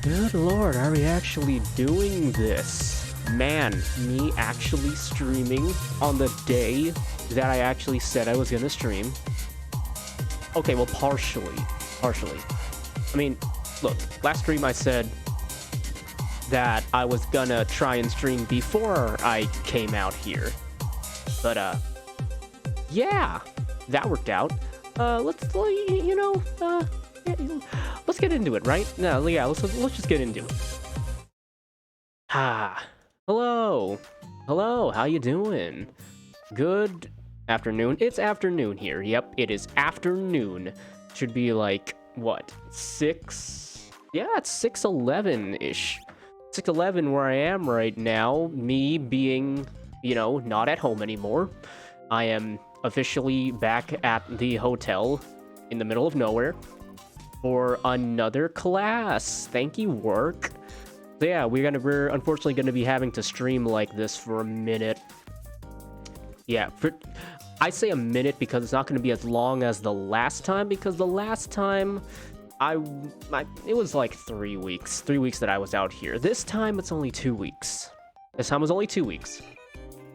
Good lord, are we actually doing this? Man, me actually streaming on the day that I actually said I was gonna stream. Okay, well, partially. I mean, look, last stream I said that I was gonna try and stream before I came out here. But, yeah, that worked out. Let's get into it, right? No, yeah, let's just get into it. Hello, how you doing? Good afternoon. It's afternoon here. Yep, it is afternoon. Should be like, what, 6? Yeah, it's 6:11-ish. 6:11 where I am right now, me being, not at home anymore. I am officially back at the hotel in the middle of nowhere for another class. Thank you, work. So yeah, we're unfortunately gonna be having to stream like this for a minute. Yeah, I say a minute because it's not gonna be as long as the last time, because the last time it was like 3 weeks. 3 weeks that I was out here. This time it's only 2 weeks. This time was only 2 weeks.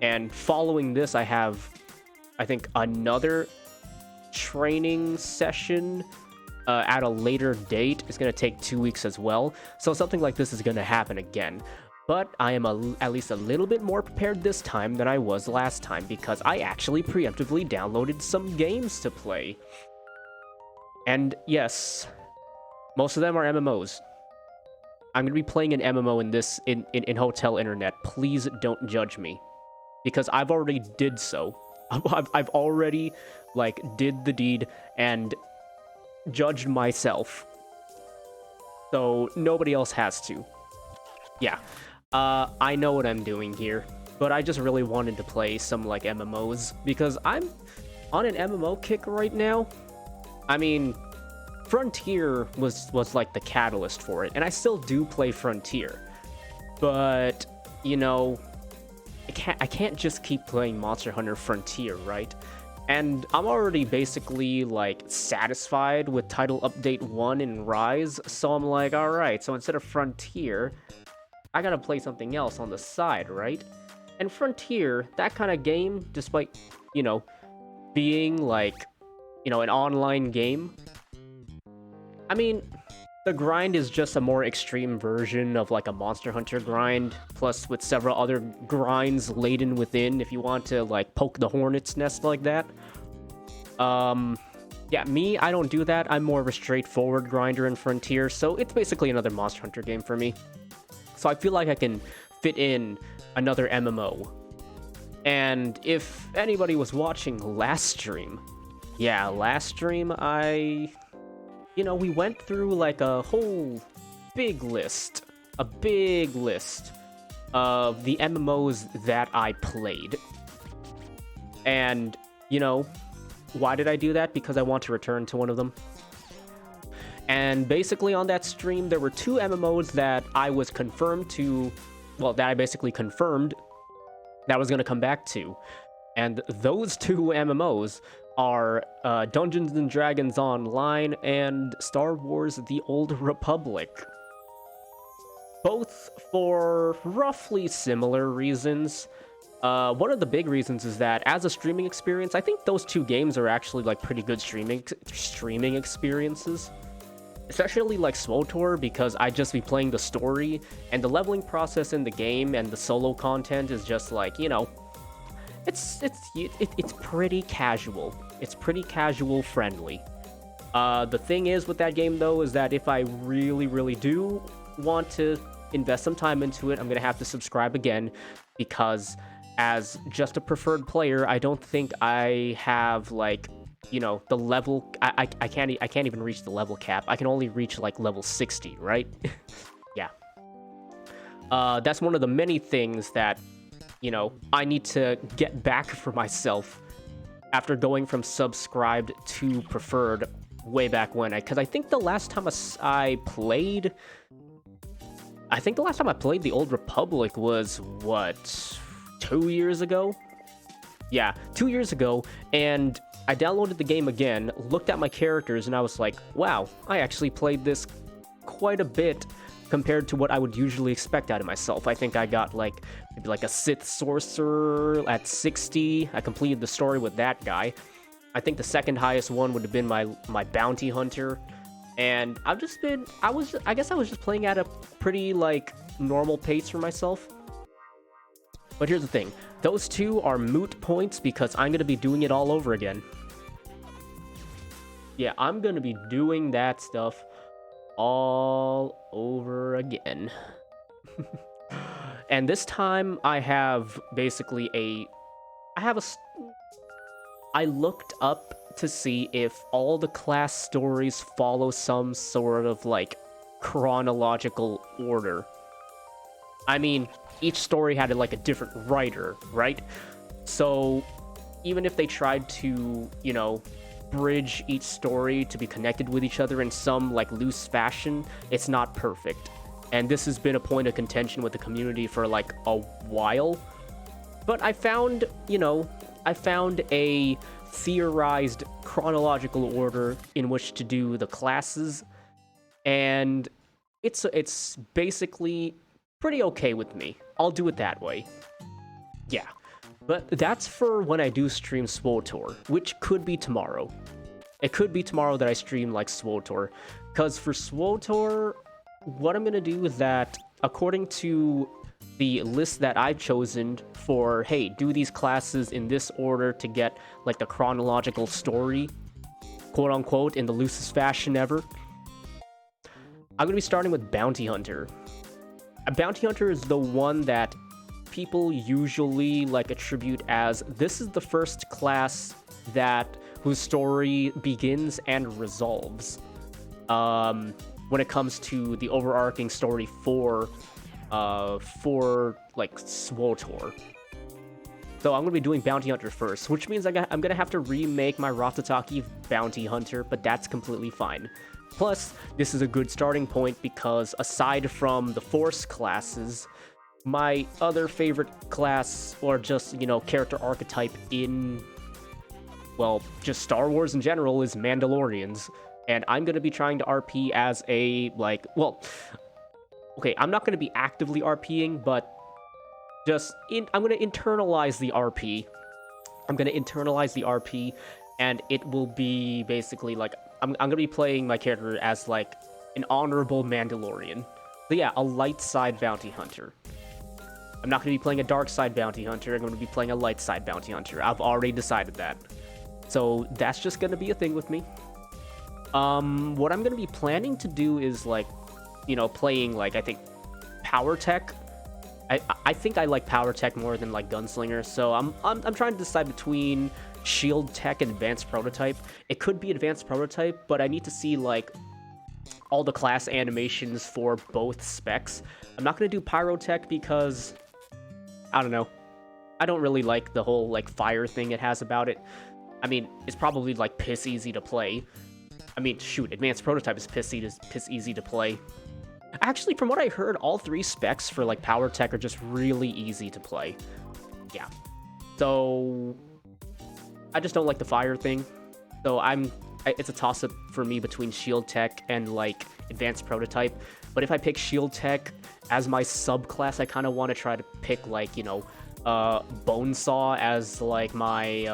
And following this, I have, I think, another training session at a later date. It's going to take 2 weeks as well. So something like this is going to happen again. But I am at least a little bit more prepared this time than I was last time, because I actually preemptively downloaded some games to play. And yes, most of them are MMOs. I'm going to be playing an MMO in Hotel Internet. Please don't judge me, because I've already did so. I've already, did the deed and judged myself. So nobody else has to. Yeah. I know what I'm doing here, but I just really wanted to play some, MMOs, because I'm on an MMO kick right now. I mean, Frontier was the catalyst for it, and I still do play Frontier. But, I can't just keep playing Monster Hunter Frontier, right? And I'm already basically, satisfied with Title Update 1 in Rise, so I'm like, alright, so instead of Frontier, I gotta play something else on the side, right? And Frontier, that kind of game, despite, being, an online game, I mean, the grind is just a more extreme version of, a Monster Hunter grind, plus with several other grinds laden within, if you want to, poke the hornet's nest like that. Yeah, me, I don't do that. I'm more of a straightforward grinder in Frontier, so it's basically another Monster Hunter game for me. So I feel like I can fit in another MMO. And if anybody was watching last stream, we went through a whole big list of the MMOs that I played. And, why did I do that? Because I want to return to one of them. And basically on that stream, there were 2 MMOs that I was confirmed to, that I basically confirmed that I was going to come back to. And those 2 MMOs are Dungeons & Dragons Online and Star Wars The Old Republic. Both for roughly similar reasons. One of the big reasons is that as a streaming experience, I think those 2 games are actually pretty good streaming experiences. Especially SWTOR, because I'd just be playing the story, and the leveling process in the game and the solo content is just it's pretty casual. It's pretty casual friendly. The thing is with that game though is that if I really do want to invest some time into it, I'm gonna have to subscribe again, because as just a preferred player, I don't think I have the level. I can't even reach the level cap. I can only reach level 60, right? Yeah. That's one of the many things that I need to get back for myself after going from subscribed to preferred way back when. Because I think the last time I played The Old Republic was, what, 2 years ago? Yeah, 2 years ago, and I downloaded the game again, looked at my characters, and I was like, wow, I actually played this quite a bit compared to what I would usually expect out of myself. I think I got like maybe like a Sith Sorcerer at 60. I completed the story with that guy. I think the second highest one would have been my Bounty Hunter. And I guess I was just playing at a pretty like normal pace for myself. But here's the thing. Those two are moot points because I'm going to be doing it all over again. Yeah, I'm going to be doing that stuff all over again. And this time I have basically I looked up to see if all the class stories follow some sort of like chronological order. I mean, each story had like a different writer, right? So even if they tried to, you know, bridge each story to be connected with each other in some like loose fashion, it's not perfect. And this has been a point of contention with the community for like a while. But I found a theorized chronological order in which to do the classes, and it's basically pretty okay with me. I'll do it that way. Yeah. But that's for when I do stream SWTOR, which could be tomorrow. It could be tomorrow that I stream like SWTOR. Because for SWTOR, what I'm going to do is that, according to the list that I've chosen for, hey, do these classes in this order to get like the chronological story, quote unquote, in the loosest fashion ever, I'm going to be starting with Bounty Hunter. A Bounty Hunter is the one that people usually like attribute as this is the first class whose story begins and resolves when it comes to the overarching story for like SWTOR. So I'm gonna be doing Bounty Hunter first, which means I'm gonna have to remake my Ratataki Bounty Hunter, but that's completely fine. Plus, this is a good starting point because aside from the Force classes, my other favorite class, or just, you know, character archetype in, well, just Star Wars in general, is Mandalorians. And I'm going to be trying to RP as a, like, well, okay, I'm not going to be actively RPing, but I'm going to internalize the RP. I'm going to internalize the RP, and it will be basically, like, I'm going to be playing my character as, like, an honorable Mandalorian. So yeah, a light side bounty hunter. I'm not going to be playing a dark side bounty hunter. I'm going to be playing a light side bounty hunter. I've already decided that. So that's just going to be a thing with me. What I'm going to be planning to do is, like, you know, playing, like, I think power tech. I think I like power tech more than like gunslinger. So I'm trying to decide between shield tech and advanced prototype. It could be advanced prototype, but I need to see like all the class animations for both specs. I'm not going to do pyrotech because I don't know. I don't really like the whole like fire thing it has about it. I mean, it's probably like piss easy to play. I mean, shoot, advanced prototype is piss easy to play. Actually, from what I heard, all three specs for like power tech are just really easy to play. Yeah. So I just don't like the fire thing. So it's a toss-up for me between shield tech and like advanced prototype. But if I pick shield tech as my subclass, I kind of want to try to pick like, you know, Bonesaw as like my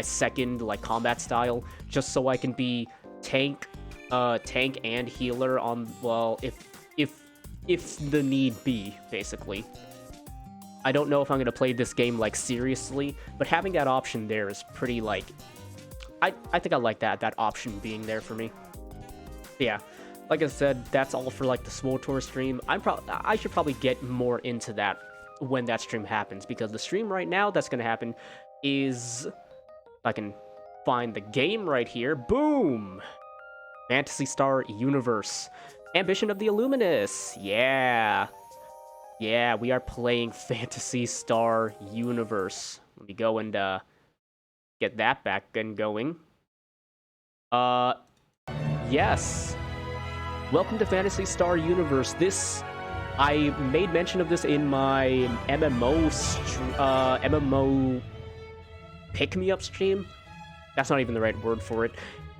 second like combat style, just so I can be tank and healer on, well, if the need be, basically. I don't know if I'm gonna play this game like seriously, but having that option there is pretty like, I think I like that option being there for me. Yeah, like I said, that's all for like the SWTOR stream. I should probably get more into that when that stream happens, because the stream right now that's gonna happen is, if I can find the game right here, boom! Phantasy Star Universe. Ambition of the Illuminous. Yeah. Yeah, we are playing Phantasy Star Universe. Let me go and get that back and going. Yes. Welcome to Phantasy Star Universe. I made mention of this in my MMO pick-me-up stream. That's not even the right word for it.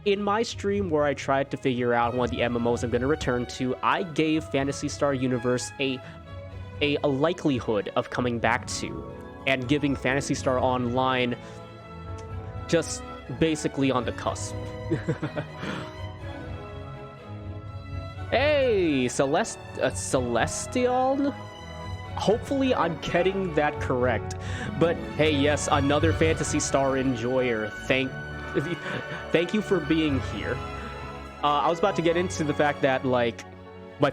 in my stream where I tried to figure out one of the MMOs I'm going to return to, I gave Phantasy Star Universe a likelihood of coming back to, and giving Phantasy Star Online just basically on the cusp. Hey, Celestial? Hopefully I'm getting that correct. But hey, yes, another Phantasy Star enjoyer. Thank you for being here. I was about to get into the fact that, like, your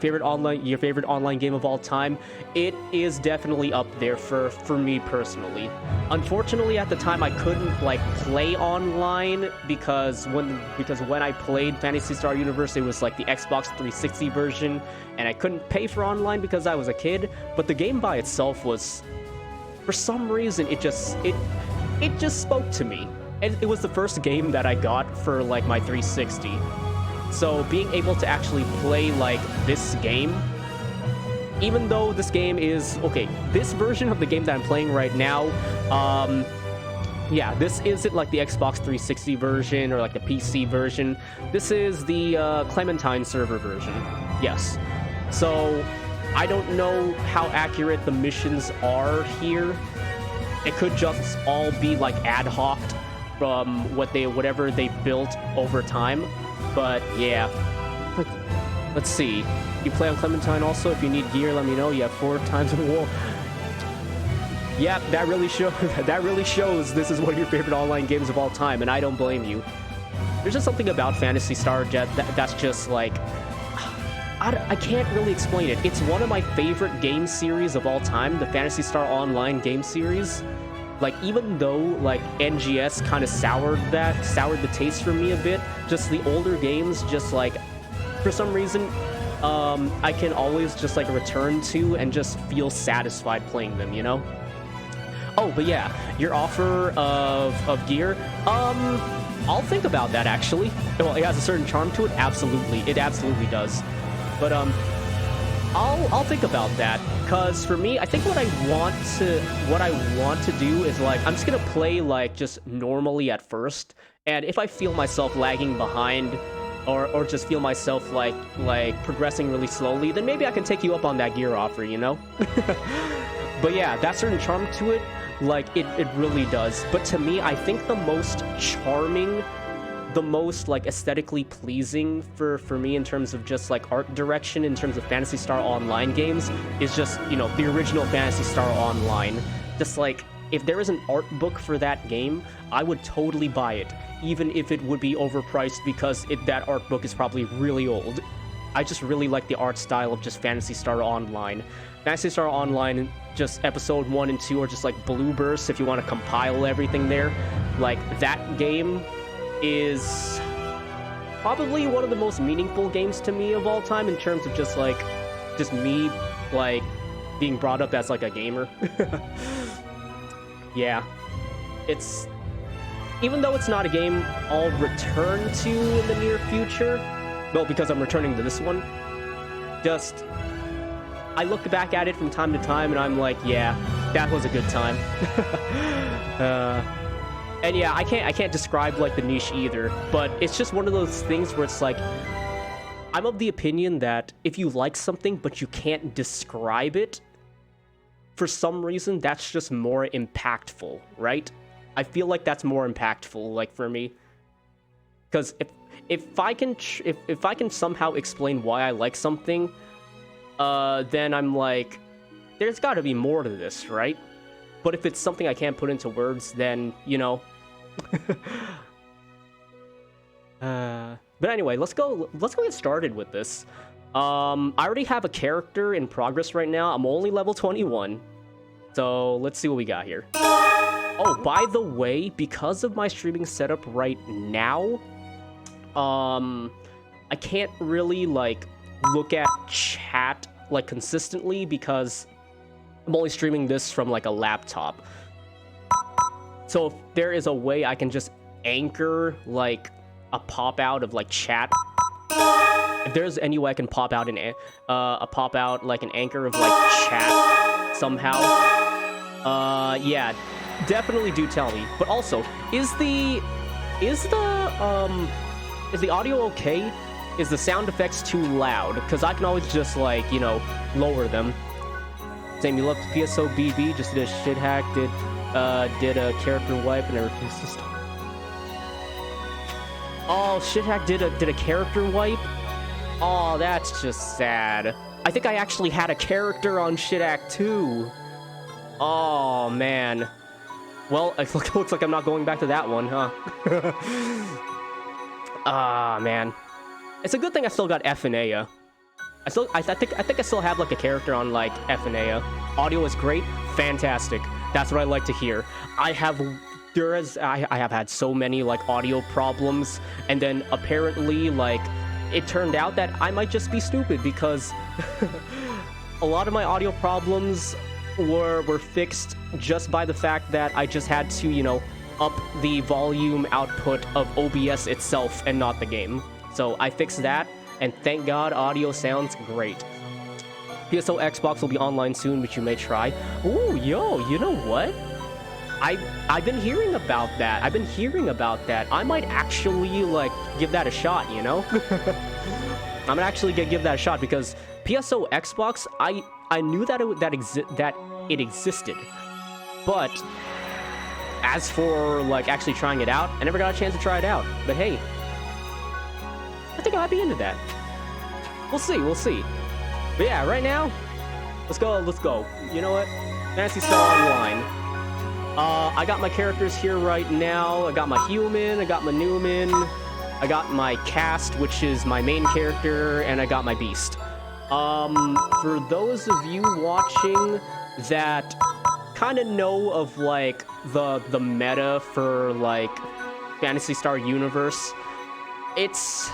favorite online game of all time, it is definitely up there for me personally. Unfortunately, at the time, I couldn't, like, play online because when I played Phantasy Star Universe, it was, like, the Xbox 360 version, and I couldn't pay for online because I was a kid, but the game by itself was, for some reason, it just spoke to me. And it was the first game that I got for, like, my 360. So being able to actually play, like, this game, even though this game is, okay, this version of the game that I'm playing right now, yeah, this isn't like the Xbox 360 version or like the PC version. This is the Clementine server version, yes. So I don't know how accurate the missions are here. It could just all be like ad hoc from whatever they built over time. But yeah, let's see. You play on Clementine also? If you need gear, let me know. You have 4 times in the wall. Yeah, that really shows this is one of your favorite online games of all time, and I don't blame you. There's just something about Phantasy Star that's just like, I can't really explain it. It's one of my favorite game series of all time, the Phantasy Star Online game series. Like, even though, like, NGS kind of soured the taste for me a bit, just the older games, just, like, for some reason, I can always just, like, return to and just feel satisfied playing them, you know? Oh, but yeah, your offer of gear, I'll think about that, actually. Well, it has a certain charm to it, absolutely. It absolutely does. But, I'll think about that, because for me, I think what I want to do is, like, I'm just gonna play, like, just normally at first, and if I feel myself lagging behind, or just feel myself, like progressing really slowly, then maybe I can take you up on that gear offer, you know? But yeah, that certain charm to it, like, it really does. But to me, I think the most charming, the most, like, aesthetically pleasing for me in terms of just, like, art direction in terms of Phantasy Star Online games is just, you know, the original Phantasy Star Online. Just, like, if there is an art book for that game, I would totally buy it, even if it would be overpriced because that art book is probably really old. I just really like the art style of just Phantasy Star Online. Phantasy Star Online, just episode 1 and 2 are just like blue bursts if you want to compile everything there. Like, that game is probably one of the most meaningful games to me of all time in terms of just me, like, being brought up as, like, a gamer. Yeah. It's... Even though it's not a game I'll return to in the near future, well, because I'm returning to this one, just... I look back at it from time to time and I'm like, yeah, that was a good time. And yeah, I can't describe, like, the niche either, but it's just one of those things where it's like, I'm of the opinion that if you like something but you can't describe it, for some reason, that's just more impactful, right? I feel like that's more impactful, like, for me. Because if I can somehow explain why I like something, then I'm like, there's got to be more to this, right? But if it's something I can't put into words, then, you know. But anyway, let's go get started with this. I already have a character in progress right now. I'm only level 21. So let's see what we got here. Oh, by the way, because of my streaming setup right now, I can't really, like, look at chat, like, consistently because I'm only streaming this from, like, a laptop. So if there is a way I can just anchor, like, a pop-out of, like, chat, if there's any way I can pop out like, an anchor of, like, chat somehow, yeah, definitely do tell me. But also, is the Is the audio okay? Is the sound effects too loud? Because I can always just, like, you know, lower them. Same, you looked PSO BB, just did a shit hack, did a character wipe, and everything. Oh, shit hack did a character wipe? Oh, that's just sad. I think I actually had a character on shit hack too. Oh, man. Well, it looks like I'm not going back to that one, huh? Ah, man. It's a good thing I still got F and A. I think I still have like a character on like F and A. Audio is great, fantastic. That's what I like to hear. I have had so many like audio problems, and then apparently like it turned out that I might just be stupid because a lot of my audio problems were fixed just by the fact that I just had to, you know, up the volume output of OBS itself and not the game. So I fixed that, and thank God audio sounds great. PSO Xbox will be online soon, which you may try. Ooh, yo, you know what? I've been hearing about that. I might actually, like, give that a shot, you know? I'm gonna actually give that a shot because PSO Xbox, I knew that it existed. But as for, like, actually trying it out, I never got a chance to try it out. But hey, I think I might be into that. We'll see. But yeah, right now, let's go. You know what? Phantasy Star Online. I got my characters here right now. I got my human, I got my Newman, I got my cast, which is my main character, and I got my beast. For those of you watching that kind of know of, like, the meta for, like, Phantasy Star Universe, it's...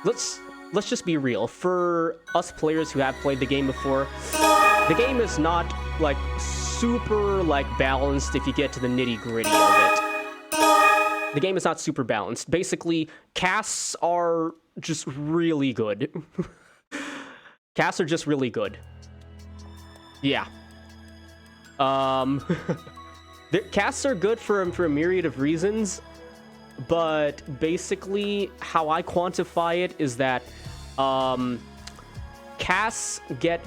Let's just be real. For us players who have played the game before, the game is not, like, super, like, balanced if you get to the nitty-gritty of it. The game is not super balanced. Basically, casts are just really good. Casts are just really good. Yeah. The casts are good for a myriad of reasons, but basically how I quantify it is that casts get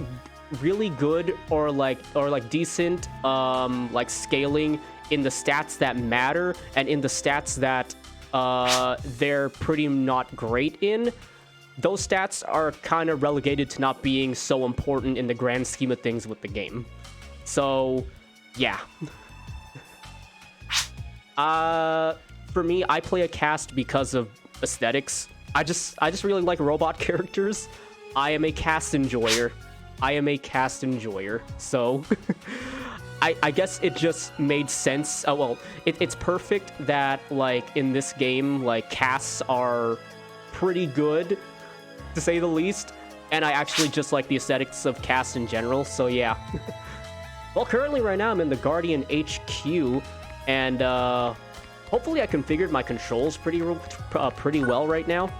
really good or decent like scaling in the stats that matter and in the stats that they're pretty not great in. Those stats are kind of relegated to not being so important in the grand scheme of things with the game. So, yeah. For me, I play a cast because of aesthetics. I just really like robot characters. I am a cast enjoyer. So, I guess it just made sense. Oh, well, it's perfect that, like, in this game, like, casts are pretty good, to say the least. And I actually just like the aesthetics of casts in general, so yeah. Well, currently right now I'm in the Guardian HQ, and hopefully I configured my controls pretty well right now.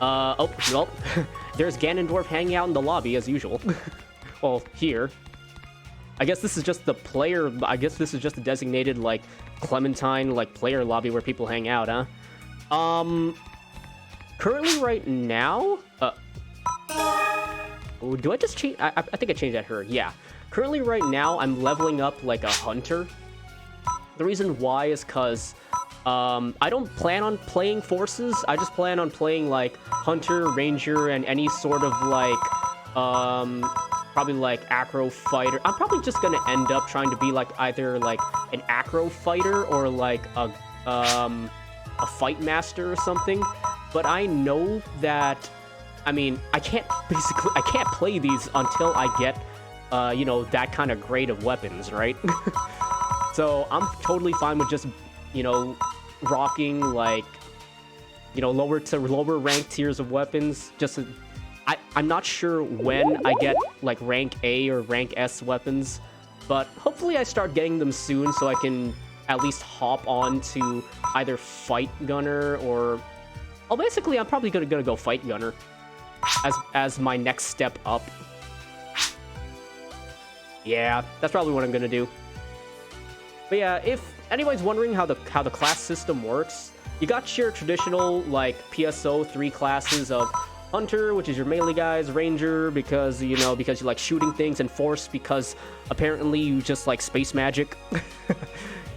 Oh, well, there's Ganondorf hanging out in the lobby as usual. Well, here. I guess this is just the player, I guess this is just the designated, like, Clementine, like, player lobby where people hang out, huh? Currently right now, do I just change? I think I changed that her. Yeah. Currently right now, I'm leveling up like a hunter. The reason why is because I don't plan on playing forces. I just plan on playing like hunter, ranger, and any sort of like probably like acro fighter. I'm probably just gonna end up trying to be like either like an acro fighter or like a fight master or something. But I know that, I mean, I can't play these until I get, you know, that kind of grade of weapons, right? So I'm totally fine with just, you know, rocking, like, you know, lower ranked tiers of weapons. Just, I'm not sure when I get, like, rank A or rank S weapons, but hopefully I start getting them soon so I can at least hop on to either Fight Gunner or... Oh, basically, I'm probably gonna go Fight Gunner as my next step up. Yeah, that's probably what I'm gonna do. But yeah, if anybody's wondering how the class system works, You got your traditional, like, PSO 3 classes of Hunter, which is your melee guys, Ranger, because, you know, because you like shooting things, and Force, because apparently you just like space magic.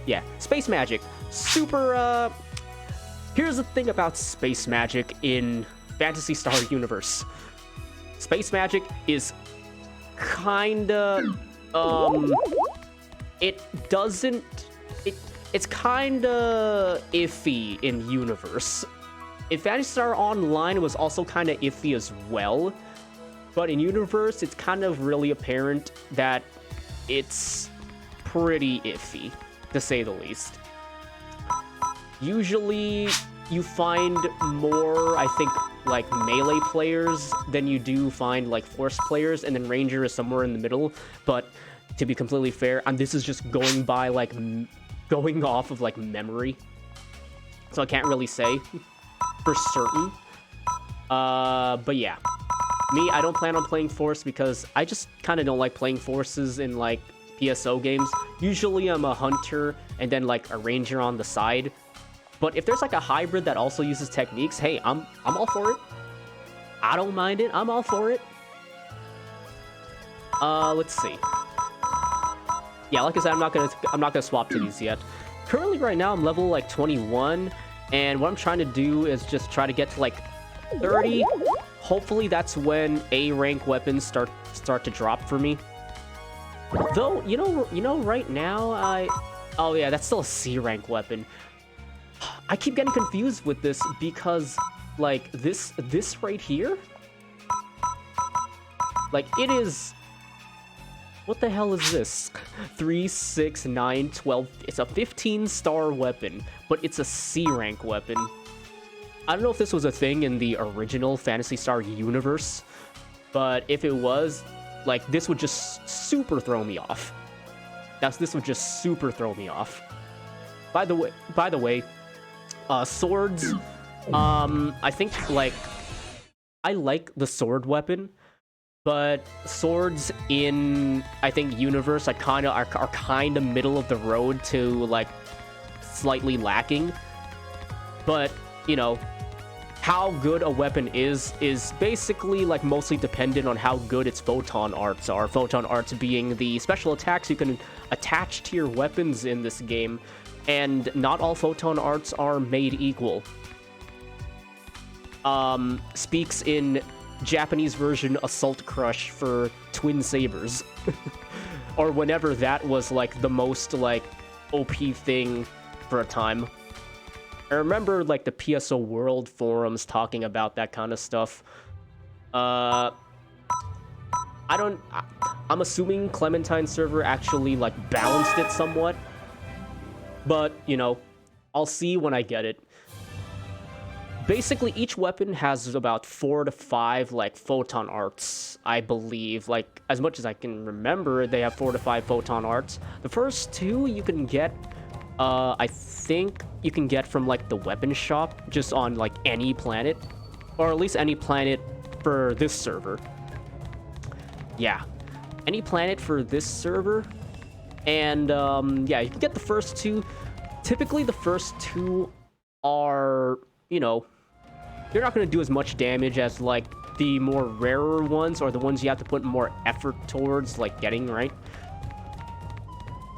Yeah, space magic. Super, Here's the thing about space magic in Phantasy Star Universe. Space magic is kinda, it's kinda iffy in Universe. In Phantasy Star Online, it was also kinda iffy as well, but in Universe, it's kind of really apparent that it's pretty iffy, to say the least. Usually, you find more, I think, like, melee players than you do find, like, Force players, and then Ranger is somewhere in the middle, but to be completely fair, and this is just going by, like, going off of, like, memory, so I can't really say for certain. But yeah. Me, I don't plan on playing Force because I just kind of don't like playing Forces in, like, PSO games. Usually I'm a Hunter and then, like, a Ranger on the side. But if there's, like, a hybrid that also uses techniques, hey, I'm all for it. I don't mind it. I'm all for it. Let's see. Yeah, like I said, I'm not gonna swap to these yet. Currently, right now, I'm level, like, 21. And what I'm trying to do is just try to get to, like, 30. Hopefully that's when A rank weapons start to drop for me. Though, you know, right now, oh yeah, that's still a C rank weapon. I keep getting confused with this because, like, this right here? Like, it is... What the hell is this? 3, 6, 9, 12... It's a 15-star weapon, but it's a C-rank weapon. I don't know if this was a thing in the original Phantasy Star universe, but if it was, like, this would just super throw me off. This would just super throw me off. By the way, swords, I think, like, I like the sword weapon, but swords in, I think, Universe are kind of middle of the road to, like, slightly lacking. But, you know, how good a weapon is basically, like, mostly dependent on how good its photon arts are. Photon arts being the special attacks you can attach to your weapons in this game, and not all photon arts are made equal. Speaks in Japanese version Assault Crush for Twin Sabers. Or whenever that was, like, the most, like, OP thing for a time. I remember, like, the PSO World forums talking about that kind of stuff. I'm assuming Clementine server actually, like, balanced it somewhat. But, you know, I'll see when I get it. Basically, each weapon has about 4 to 5, like, photon arts, I believe. Like, as much as I can remember, they have 4 to 5 photon arts. The first 2 you can get, I think you can get from, like, the weapon shop, just on, like, any planet. Or at least any planet for this server. Yeah. Any planet for this server. And, yeah, you can get the first 2. Typically, the first 2 are, you know, you're not going to do as much damage as, like, the more rarer ones, or the ones you have to put more effort towards, like, getting, right?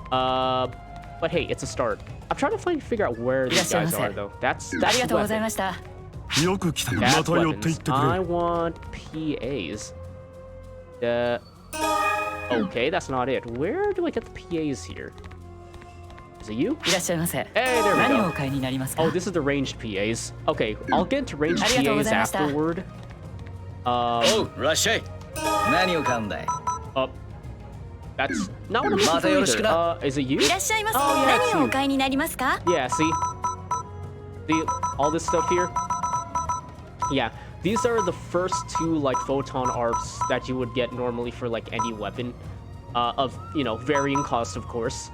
But hey, it's a start. I'm trying to figure out where these guys are, though. That's weapon. That's weapons. I want PAs. Okay, that's not it. Where do I get the PAs here? Is it you? Hey, there we go. Oh, this is the ranged PAs. Okay, I'll get into ranged PAs afterward. That's not what I'm looking for either. Is it you? Oh, yeah, it's you. Yeah, see? All this stuff here? Yeah, these are the first 2, like, photon arts that you would get normally for, like, any weapon. Of, you know, varying cost, of course.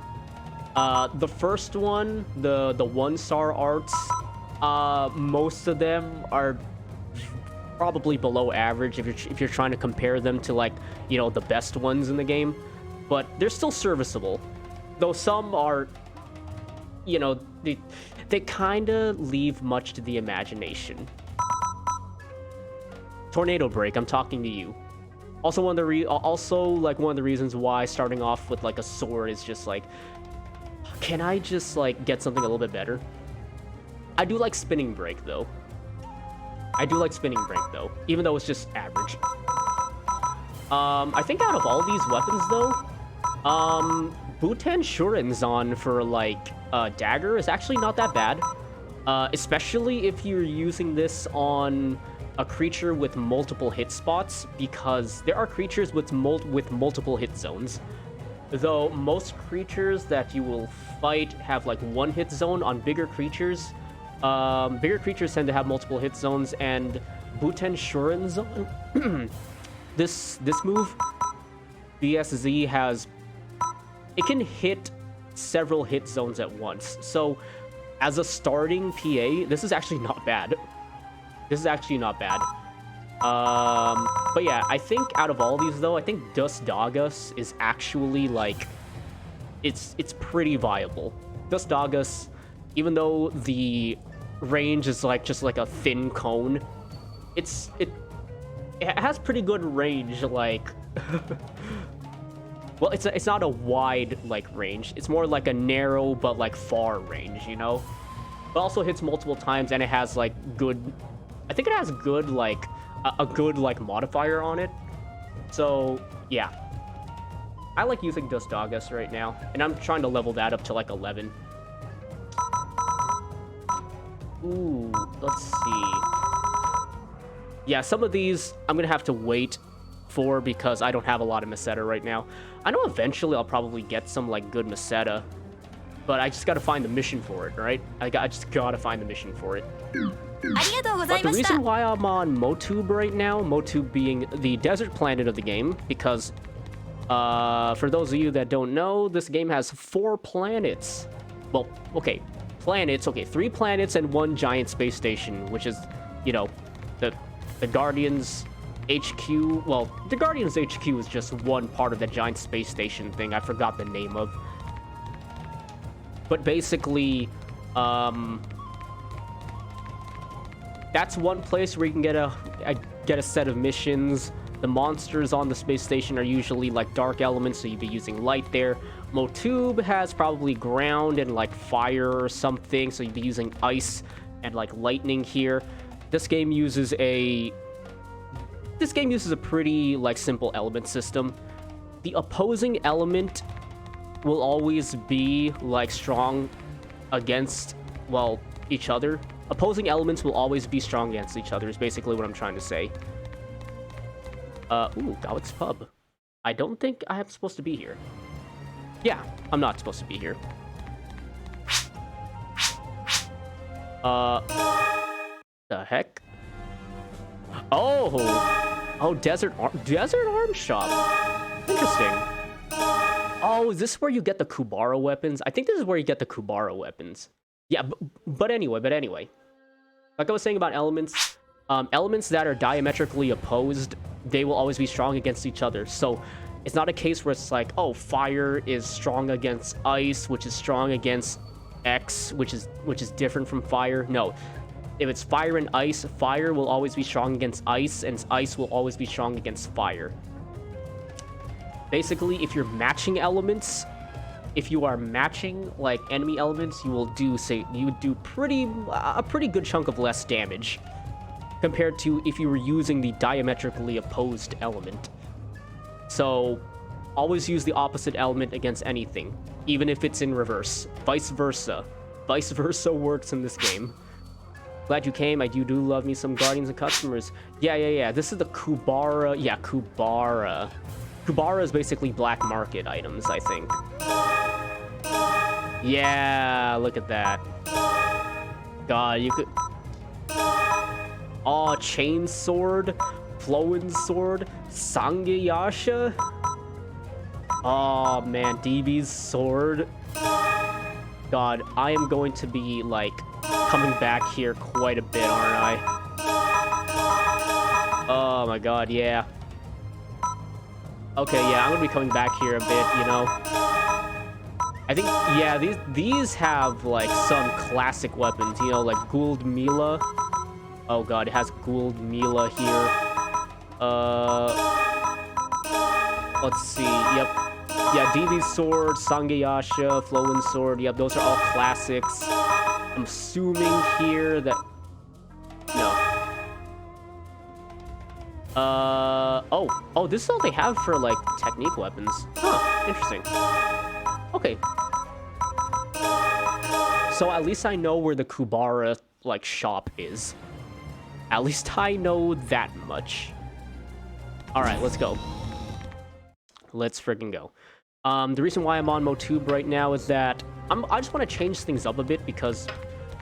The first one, the 1-star arts, most of them are probably below average if you're trying to compare them to, like, you know, the best ones in the game. But they're still serviceable. Though some are, you know, they kind of leave much to the imagination. Tornado Break, I'm talking to you. Also, one of the reasons why starting off with like a sword is just like, can I just like get something a little bit better? I do like Spinning Break though. Even though it's just average. I think out of all these weapons though, Butan Shurinzan for like dagger is actually not that bad. Especially if you're using this on a creature with multiple hit spots, because there are creatures with multiple hit zones. Though most creatures that you will fight have like one hit zone, on bigger creatures tend to have multiple hit zones, and Buten Shurinzan, this move, BSZ has, it can hit several hit zones at once. So as a starting PA, this is actually not bad. But yeah, I think out of all these though, I think Dust Dagas is actually like, it's pretty viable. Dust Dagas, even though the range is like just like a thin cone, it has pretty good range, like well, it's not a wide like range, it's more like a narrow but like far range, you know? But also hits multiple times, and it has like good, I think it has good like a good like modifier on it. So yeah, I like using Dust Dagas right now, and I'm trying to level that up to like 11. Ooh, let's see. Yeah, some of these I'm gonna have to wait for because I don't have a lot of Meseta right now. I know eventually I'll probably get some like good Meseta, but I just gotta find the mission for it, right? I just gotta find the mission for it. But the reason why I'm on Motub right now, Motub being the desert planet of the game, because for those of you that don't know, this game has 4 planets. Well, okay, planets, okay, 3 planets and 1 giant space station, which is, you know, the Guardians HQ. Well, the Guardians HQ is just one part of that giant space station thing. I forgot the name of. But basically, that's one place where you can get a set of missions. The monsters on the space station are usually like dark elements, so you'd be using light there. Motub has probably ground and like fire or something, so you'd be using ice and like lightning here. This game uses a pretty like simple element system. The opposing element will always be like strong against, well, each other. Opposing elements will always be strong against each other is basically what I'm trying to say. Ooh, Gowit's Pub. I don't think I'm supposed to be here. Yeah, I'm not supposed to be here. The heck? Oh, Desert Arms Shop. Interesting. Oh, is this where you get the Kubara weapons? I think this is where you get the Kubara weapons. Yeah, but anyway. Like I was saying about elements, elements that are diametrically opposed, they will always be strong against each other. So it's not a case where it's like, oh, fire is strong against ice, which is strong against X, which is different from fire. No. If it's fire and ice, fire will always be strong against ice, and ice will always be strong against fire. Basically, if you're matching elements, if you are matching like enemy elements, you would do a pretty good chunk of less damage compared to if you were using the diametrically opposed element. So always use the opposite element against anything, even if it's in reverse. Vice versa. Vice versa works in this game. Glad you came. I do love me some Guardians and customers. Yeah. This is the Kubara. Yeah, Kubara. Kubara is basically black market items, I think. Yeah, look at that. God, you could... Oh, Chain Sword, Flowing Sword, Sangeyasha. Oh, man, DB's Sword. God, I am going to be, like, coming back here quite a bit, aren't I? Oh, my God, yeah. Okay, yeah, I'm gonna be coming back here a bit, you know. I think, yeah, these have, like, some classic weapons, you know, like Gould Mila. Oh god, it has Gould Mila here. Let's see, yep. Yeah, DV's sword, Sangayasha, Flowin sword, yep, those are all classics. I'm assuming here that... No. Oh, this is all they have for, like, technique weapons. Huh, interesting. Okay. So at least I know where the Kubara, like, shop is. At least I know that much. Alright, let's go. Let's friggin' go. The reason why I'm on MoTube right now is that I just want to change things up a bit because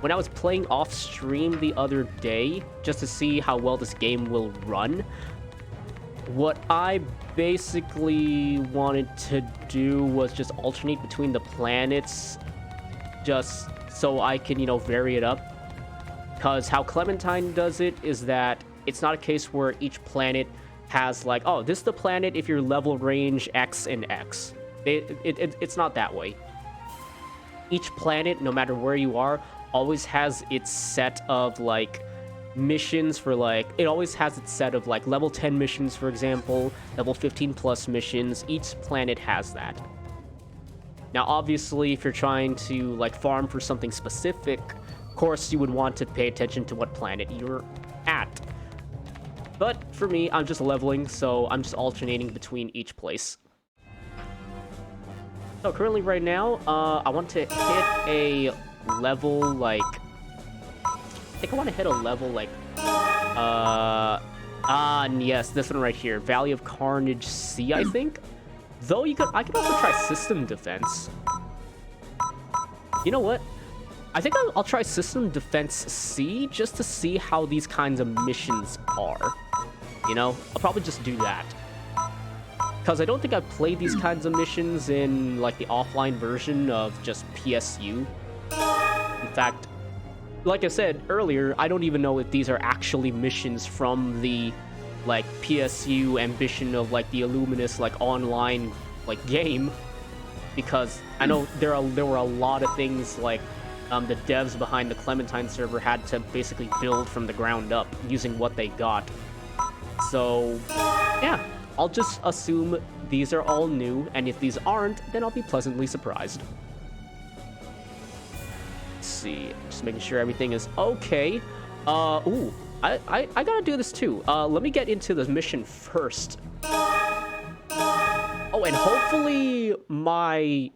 when I was playing off stream the other day, just to see how well this game will run, what I basically wanted to do was just alternate between the planets, just so I can, you know, vary it up. Because how Clementine does it is that it's not a case where each planet has like, oh, this is the planet if you're level range X and X. It's not that way. Each planet, no matter where you are, always has its set of like missions for like, it always has its set of like level 10 missions, for example, level 15 plus missions. Each planet has that. Now, obviously, if you're trying to like farm for something specific, of course, you would want to pay attention to what planet you're at. But for me, I'm just leveling, so I'm just alternating between each place. So currently right now, I want to hit a level like... I think I want to hit a level like... yes, this one right here. Valley of Carnage C, I think? Though I could also try System Defense. You know what? I think I'll try System Defense C just to see how these kinds of missions are. You know? I'll probably just do that. Because I don't think I've played these kinds of missions in, like, the offline version of just PSU. In fact, like I said earlier, I don't even know if these are actually missions from the, like, PSU ambition of, like, the Illuminous, like, online, like, game. Because I know there were a lot of things, like, the devs behind the Clementine server had to basically build from the ground up using what they got. So, yeah. I'll just assume these are all new, and if these aren't, then I'll be pleasantly surprised. Let's see, just making sure everything is okay. Ooh, I gotta do this too. Let me get into the mission first. Oh, and hopefully my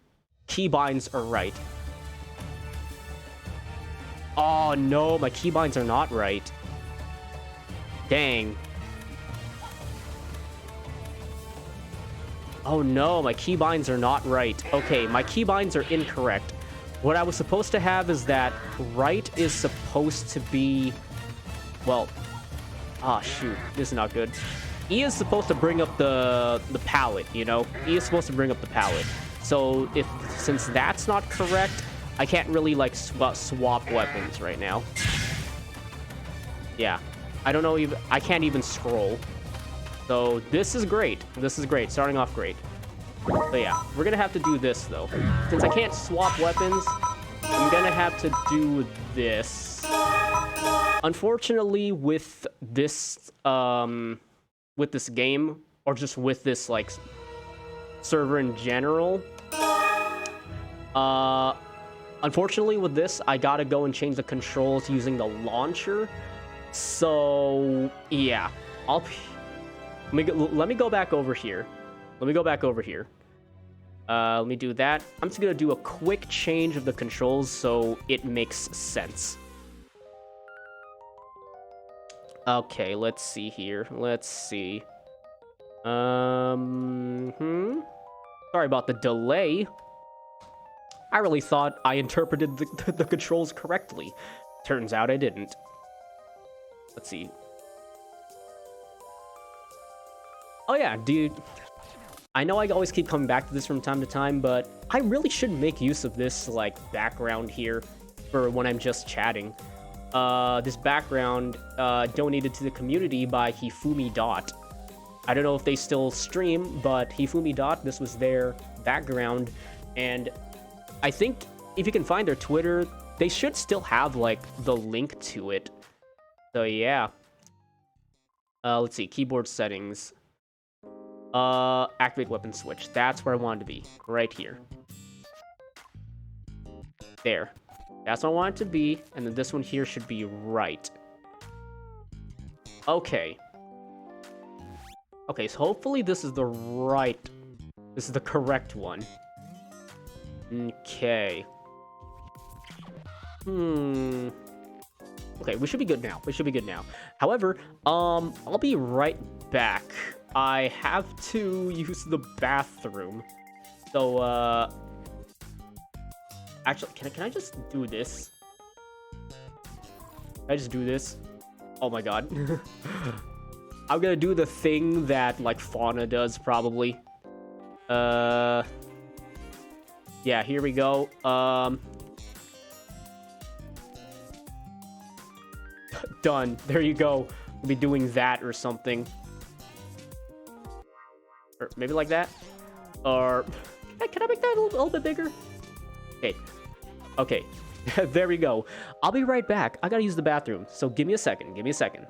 keybinds are right. Oh no, my keybinds are not right. Dang. Oh no, my keybinds are not right. Okay, my keybinds are incorrect. What I was supposed to have is that right is supposed to be... Well... Ah, shoot. This is not good. E is supposed to bring up the palette, you know? E is supposed to bring up the palette. So, since that's not correct, I can't really, like, swap weapons right now. Yeah. I don't know even... I can't even scroll. So, this is great. This is great. Starting off great. But yeah, we're gonna have to do this, though. Since I can't swap weapons, I'm gonna have to do this. Unfortunately, with this game, or just with this, like, server in general, unfortunately with this, I gotta go and change the controls using the launcher. So, yeah. Let me go back over here. Let me go back over here. Let me do that. I'm just gonna do a quick change of the controls so it makes sense. Okay, let's see here. Let's see. Sorry about the delay. I really thought I interpreted the controls correctly. Turns out I didn't. Let's see. Oh yeah, dude. I know I always keep coming back to this from time to time, but I really should make use of this, like, background here for when I'm just chatting. This background, donated to the community by Hifumi Dot. I don't know if they still stream, but Hifumi Dot, this was their background, and I think if you can find their Twitter, they should still have, like, the link to it. So, yeah. Let's see. Keyboard settings. Activate weapon switch. That's where I wanted to be. Right here. There. That's what I want it to be. And then this one here should be right. Okay. Okay, so hopefully this is the right... This is the correct one. Okay. Okay, we should be good now. We should be good now. However, I'll be right back. I have to use the bathroom. So, actually, can I just do this? Can I just do this? Oh my god. I'm gonna do the thing that, like, Fauna does, probably. Yeah, here we go. Done. There you go. We'll be doing that or something. Or maybe like that? Or... Can I make that a little bit bigger? Okay. Okay. There we go. I'll be right back. I gotta use the bathroom. So give me a second. Give me a second.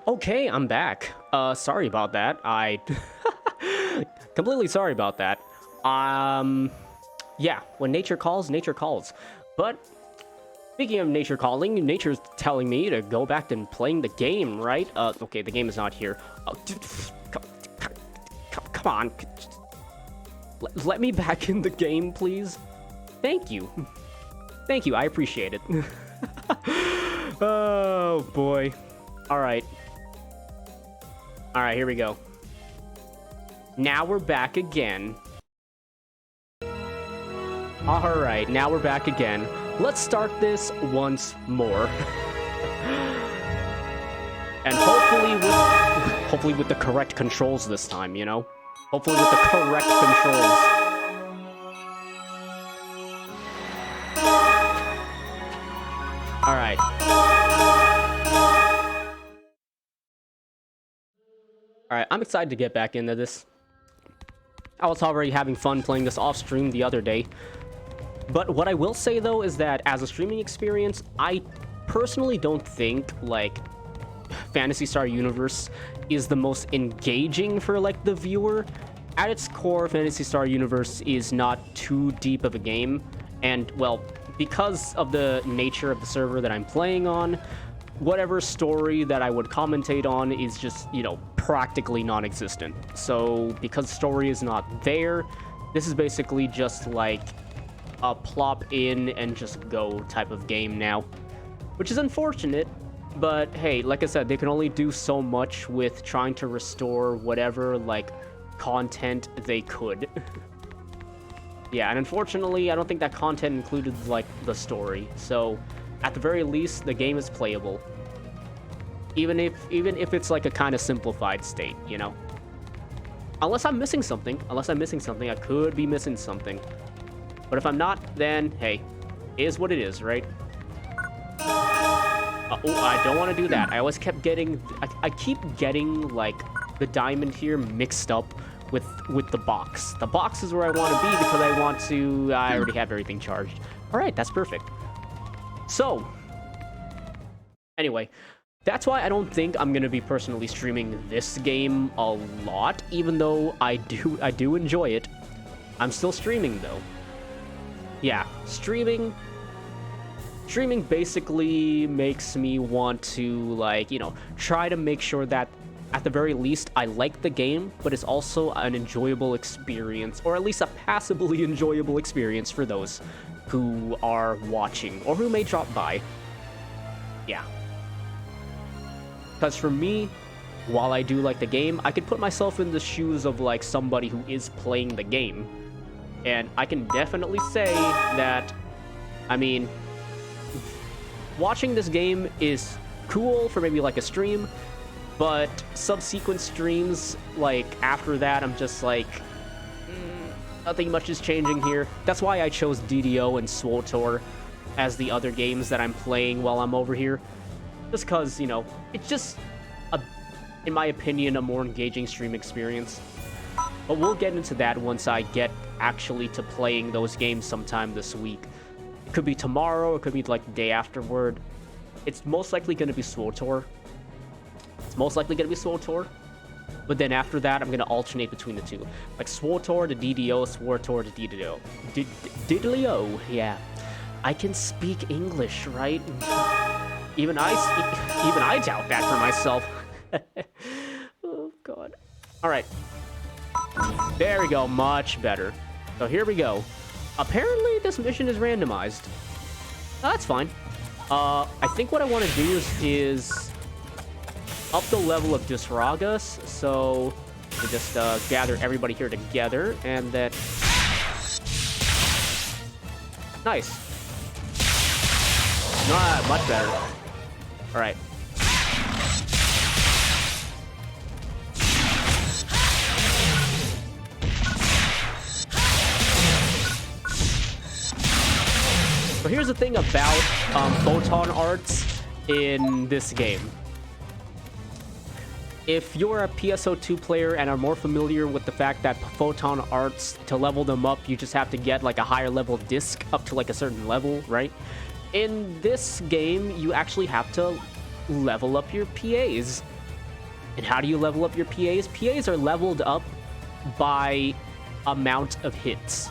Okay, I'm back. Sorry about that. I... completely sorry about that. Yeah, when nature calls, nature calls. But, speaking of nature calling, nature's telling me to go back and playing the game, right? Okay, the game is not here. Come on. Let me back in the game, please. Thank you. Thank you, I appreciate it. Oh, boy. Alright. Alright, here we go. Now we're back again. Alright, now we're back again. Let's start this once more. And hopefully with the correct controls this time, you know? Hopefully with the correct controls. Alright. Alright, I'm excited to get back into this. I was already having fun playing this off stream the other day. But what I will say, though, is that as a streaming experience, I personally don't think, like, Phantasy Star Universe is the most engaging for, like, the viewer. At its core, Phantasy Star Universe is not too deep of a game. And, well, because of the nature of the server that I'm playing on, whatever story that I would commentate on is just, you know, practically non-existent. So, because story is not there, this is basically just, like, a plop in and just go type of game now. which is unfortunate. But hey, like I said, they can only do so much with trying to restore whatever, like, content they could. Yeah, and unfortunately, I don't think that content included, like, the story. So, at the very least, the game is playable. Even if it's, like, a kind of simplified state, you know? Unless I'm missing something. I could be missing something. But if I'm not, then, hey, it is what it is, right? Oh, I don't want to do that. I always kept getting... I keep getting, like, the diamond here mixed up with the box. The box is where I want to be because I want to... I already have everything charged. All right, that's perfect. So, anyway, that's why I don't think I'm going to be personally streaming this game a lot, even though I do enjoy it. I'm still streaming, though. Yeah, streaming basically makes me want to, like, you know, try to make sure that at the very least I like the game, but it's also an enjoyable experience, or at least a passably enjoyable experience for those who are watching or who may drop by. Yeah. Because for me, while I do like the game, I could put myself in the shoes of, like, somebody who is playing the game. And I can definitely say that, I mean, watching this game is cool for maybe, like, a stream, but subsequent streams, like, after that, I'm just like, nothing much is changing here. That's why I chose DDO and SWTOR as the other games that I'm playing while I'm over here. Just because, you know, it's just, in my opinion, a more engaging stream experience. But we'll get into that once I get actually to playing those games sometime this week. It could be tomorrow, it could be, like, the day afterward. It's most likely going to be SWTOR. But then after that, I'm going to alternate between the two. Like, SWTOR to DDO, SWTOR to DDO. DDO, yeah. I can speak English, right? Even I doubt that for myself. Oh, God. All right. There we go. Much better. So here we go. Apparently, this mission is randomized. Oh, that's fine. I think what I want to do is up the level of Dysragas. So we just gather everybody here together, and then nice. Much better. All right. So here's the thing about photon arts in this game. If you're a PSO2 player and are more familiar with the fact that photon arts, to level them up, you just have to get, like, a higher level disc up to, like, a certain level, right? In this game, you actually have to level up your PAs. And how do you level up your PAs? PAs are leveled up by amount of hits.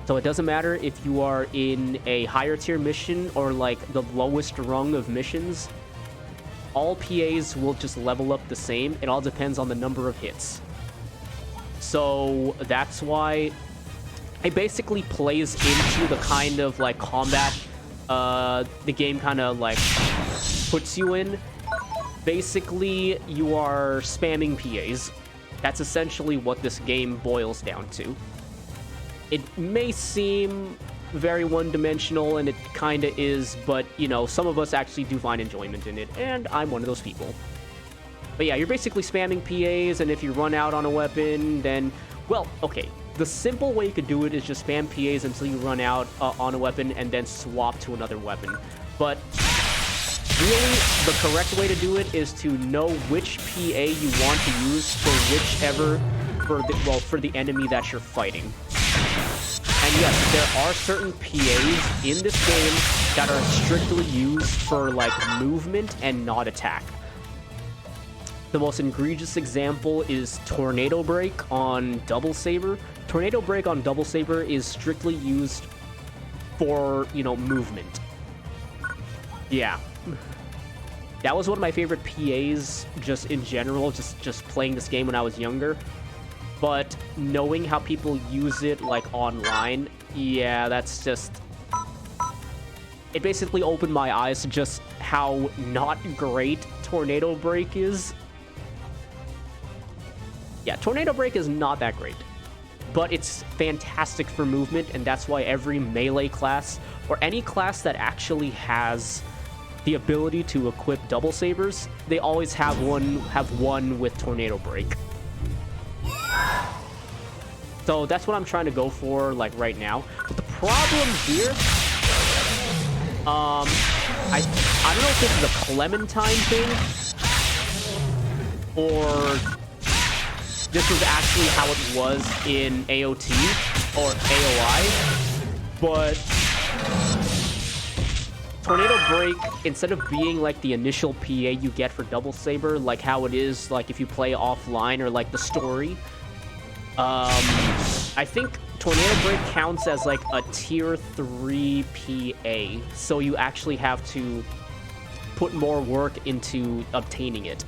So it doesn't matter if you are in a higher tier mission or, like, the lowest rung of missions. All PAs will just level up the same. It all depends on the number of hits. So that's why it basically plays into the kind of, like, combat the game kind of, like, puts you in. Basically, you are spamming PAs. That's essentially what this game boils down to. It may seem very one-dimensional, and it kind of is, but, you know, some of us actually do find enjoyment in it, and I'm one of those people. But yeah, you're basically spamming PAs, and if you run out on a weapon, then, well, okay, the simple way you could do it is just spam PAs until you run out on a weapon, and then swap to another weapon. But really, the correct way to do it is to know which PA you want to use for whichever, for the enemy that you're fighting. And yes, there are certain PAs in this game that are strictly used for, like, movement and not attack. The most egregious example is Tornado Break on Double Saber. Tornado Break on Double Saber is strictly used for, you know, movement. Yeah. That was one of my favorite PAs just in general, just playing this game when I was younger. But knowing how people use it, like, online, yeah, that's just... it basically opened my eyes to just how not great Tornado Break is. Yeah, Tornado Break is not that great, but it's fantastic for movement, and that's why every melee class, or any class that actually has the ability to equip double sabers, they always have one with Tornado Break. So that's what I'm trying to go for, like, right now. But the problem here, I don't know if this is a Clementine thing, or this was actually how it was in AOT or AOI, but Tornado Break, instead of being like the initial PA you get for Double Saber, like how it is like if you play offline or like the story, I think Tornado Break counts as like a tier 3 PA, so you actually have to put more work into obtaining it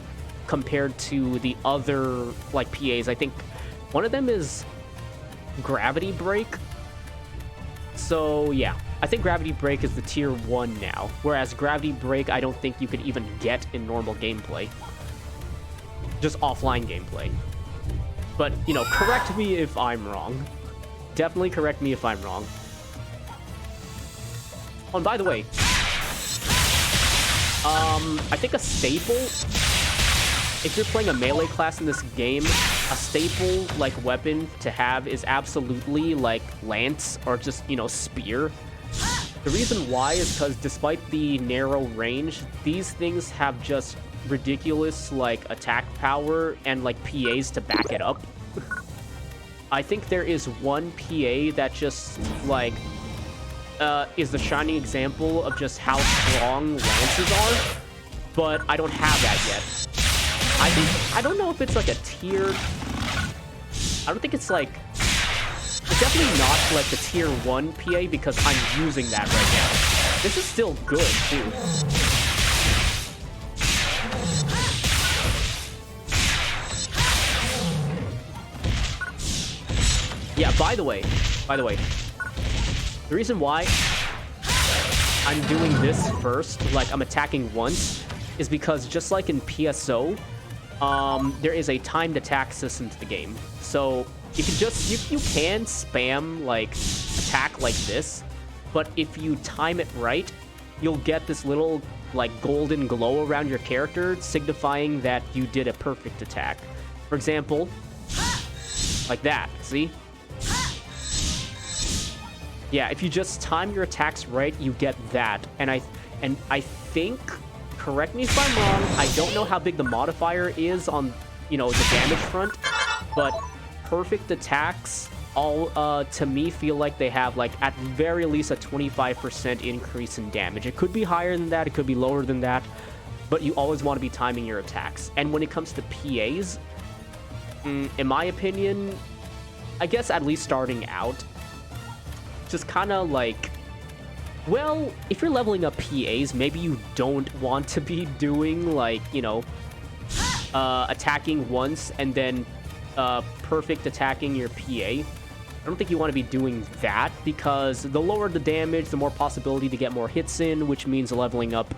compared to the other like PAs. I think one of them is Gravity Break. So yeah, I think Gravity Break is the tier 1 now, whereas Gravity Break I don't think you can even get in normal gameplay, just offline gameplay. But, you know, correct me if I'm wrong. Definitely correct me if I'm wrong. Oh, and by the way, I think a staple, if you're playing a melee class in this game, a staple, like, weapon to have is absolutely, like, lance or just, you know, spear. The reason why is because despite the narrow range, these things have just ridiculous, like, attack power and, like, PAs to back it up. I think there is one PA that just, like, is the shining example of just how strong lances are, but I don't have that yet. I don't know if it's like a tier, I don't think it's like, it's definitely not like the tier 1 PA because I'm using that right now. This is still good too. Yeah, by the way, the reason why I'm doing this first, like I'm attacking once, is because just like in PSO, there is a timed attack system to the game. So you can spam like attack like this, but if you time it right, you'll get this little like golden glow around your character, signifying that you did a perfect attack. For example, like that, see? Yeah, if you just time your attacks right, you get that. And I think, correct me if I'm wrong, I don't know how big the modifier is on, you know, the damage front, but perfect attacks all to me feel like they have like at very least a 25% increase in damage. It could be higher than that, it could be lower than that, but you always want to be timing your attacks. And when it comes to PAs, in my opinion, I guess at least starting out, just kind of like, well, if you're leveling up PAs, maybe you don't want to be doing like, you know, attacking once and then perfect attacking your PA. I don't think you want to be doing that, because the lower the damage, the more possibility to get more hits in, which means leveling up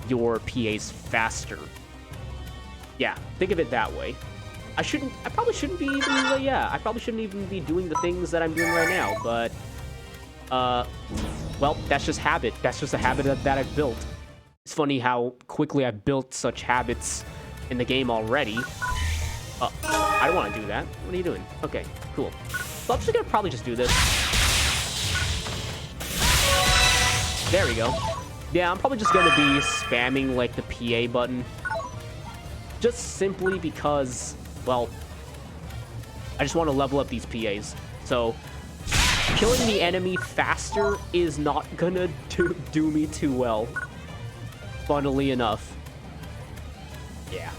your PAs faster. Yeah, think of it that way. I probably shouldn't be even, I probably shouldn't even be doing the things that I'm doing right now, but well, that's just habit. That's just a habit that I've built. It's funny how quickly I've built such habits in the game already. I don't want to do that. What are you doing? Okay, cool. So I'm just gonna probably just do this. There we go. Yeah, I'm probably just gonna be spamming like the PA button. Just simply because, well, I just want to level up these PAs. So killing the enemy faster is not gonna do me too well, funnily enough. Yeah.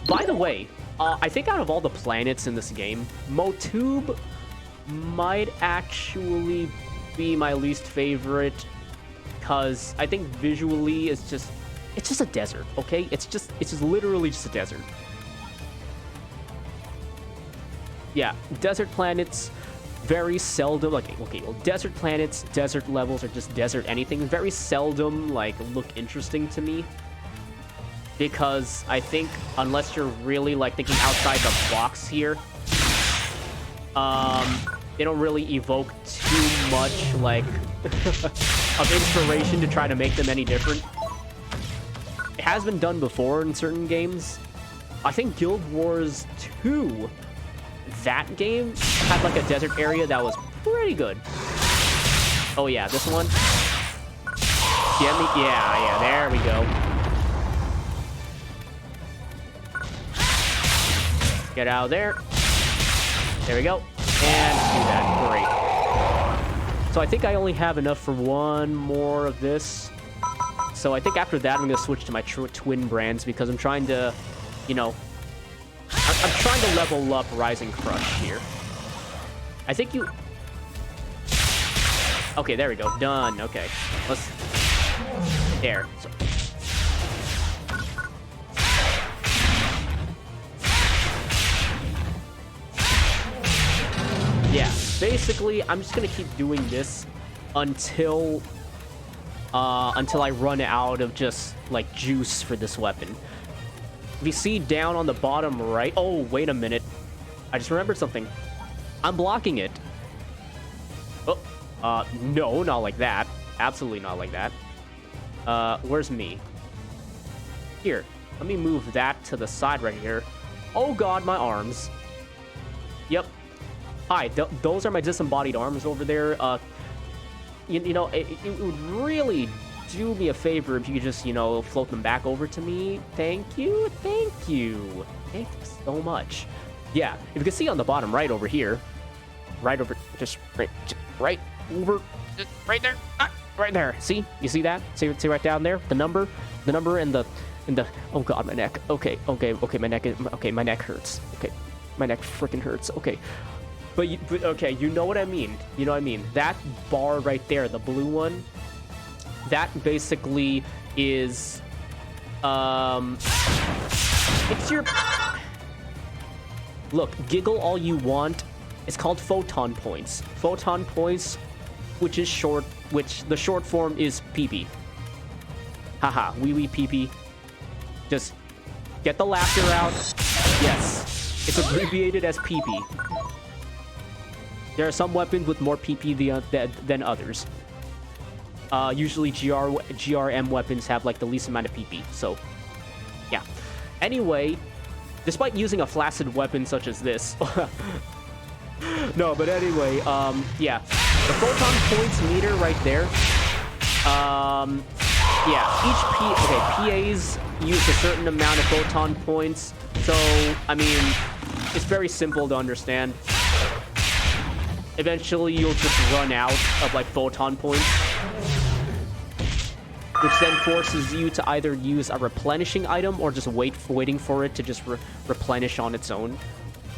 By the way, I think out of all the planets in this game, Motube might actually be my least favorite, because I think visually it's just a desert, okay? It's just literally just a desert. Yeah, desert planets, very seldom, like, okay, well, desert planets, desert levels, or just desert anything, very seldom, like, look interesting to me. Because I think, unless you're really, like, thinking outside the box here, they don't really evoke too much, like, of inspiration to try to make them any different. It has been done before in certain games. I think Guild Wars 2, that game had like a desert area that was pretty good. Oh yeah, this one. Yeah, there we go. Get out of there. There we go. And do that. Great. So I think I only have enough for one more of this. So I think after that, I'm going to switch to my twin brands because I'm trying to, you know, I'm trying to level up Rising Crush here. I think you... Okay, there we go. Done. Okay. Let's... There. So... Yeah, basically, I'm just gonna keep doing this until I run out of just, like, juice for this weapon. If you see down on the bottom right... Oh, wait a minute. I just remembered something. I'm blocking it. Oh, no, not like that. Absolutely not like that. Where's me? Here, let me move that to the side right here. Oh god, my arms. Yep. Hi, those are my disembodied arms over there. You know, it would really do me a favor if you could just, you know, float them back over to me. Thank you, thank you. Thank you so much. Yeah, if you can see on the bottom right over here, right over, just right over, just right there, right there. See, you see that? See right down there, the number and the, oh god, my neck. Okay, my neck hurts. Okay, my neck freaking hurts. Okay. But okay, you know what I mean. You know what I mean. That bar right there, the blue one, that basically is, it's your... Look, giggle all you want. It's called photon points. Photon points, which the short form is PP. Haha, wee PP. Just get the laughter out. Yes, it's abbreviated as PP. There are some weapons with more PP than others. Usually GRM weapons have like the least amount of PP, so yeah. Anyway, despite using a flaccid weapon such as this, no, but anyway, yeah, the photon points meter right there. Yeah, PAs use a certain amount of photon points, so I mean, it's very simple to understand. Eventually, you'll just run out of, like, photon points, which then forces you to either use a replenishing item or just waiting for it to just replenish on its own.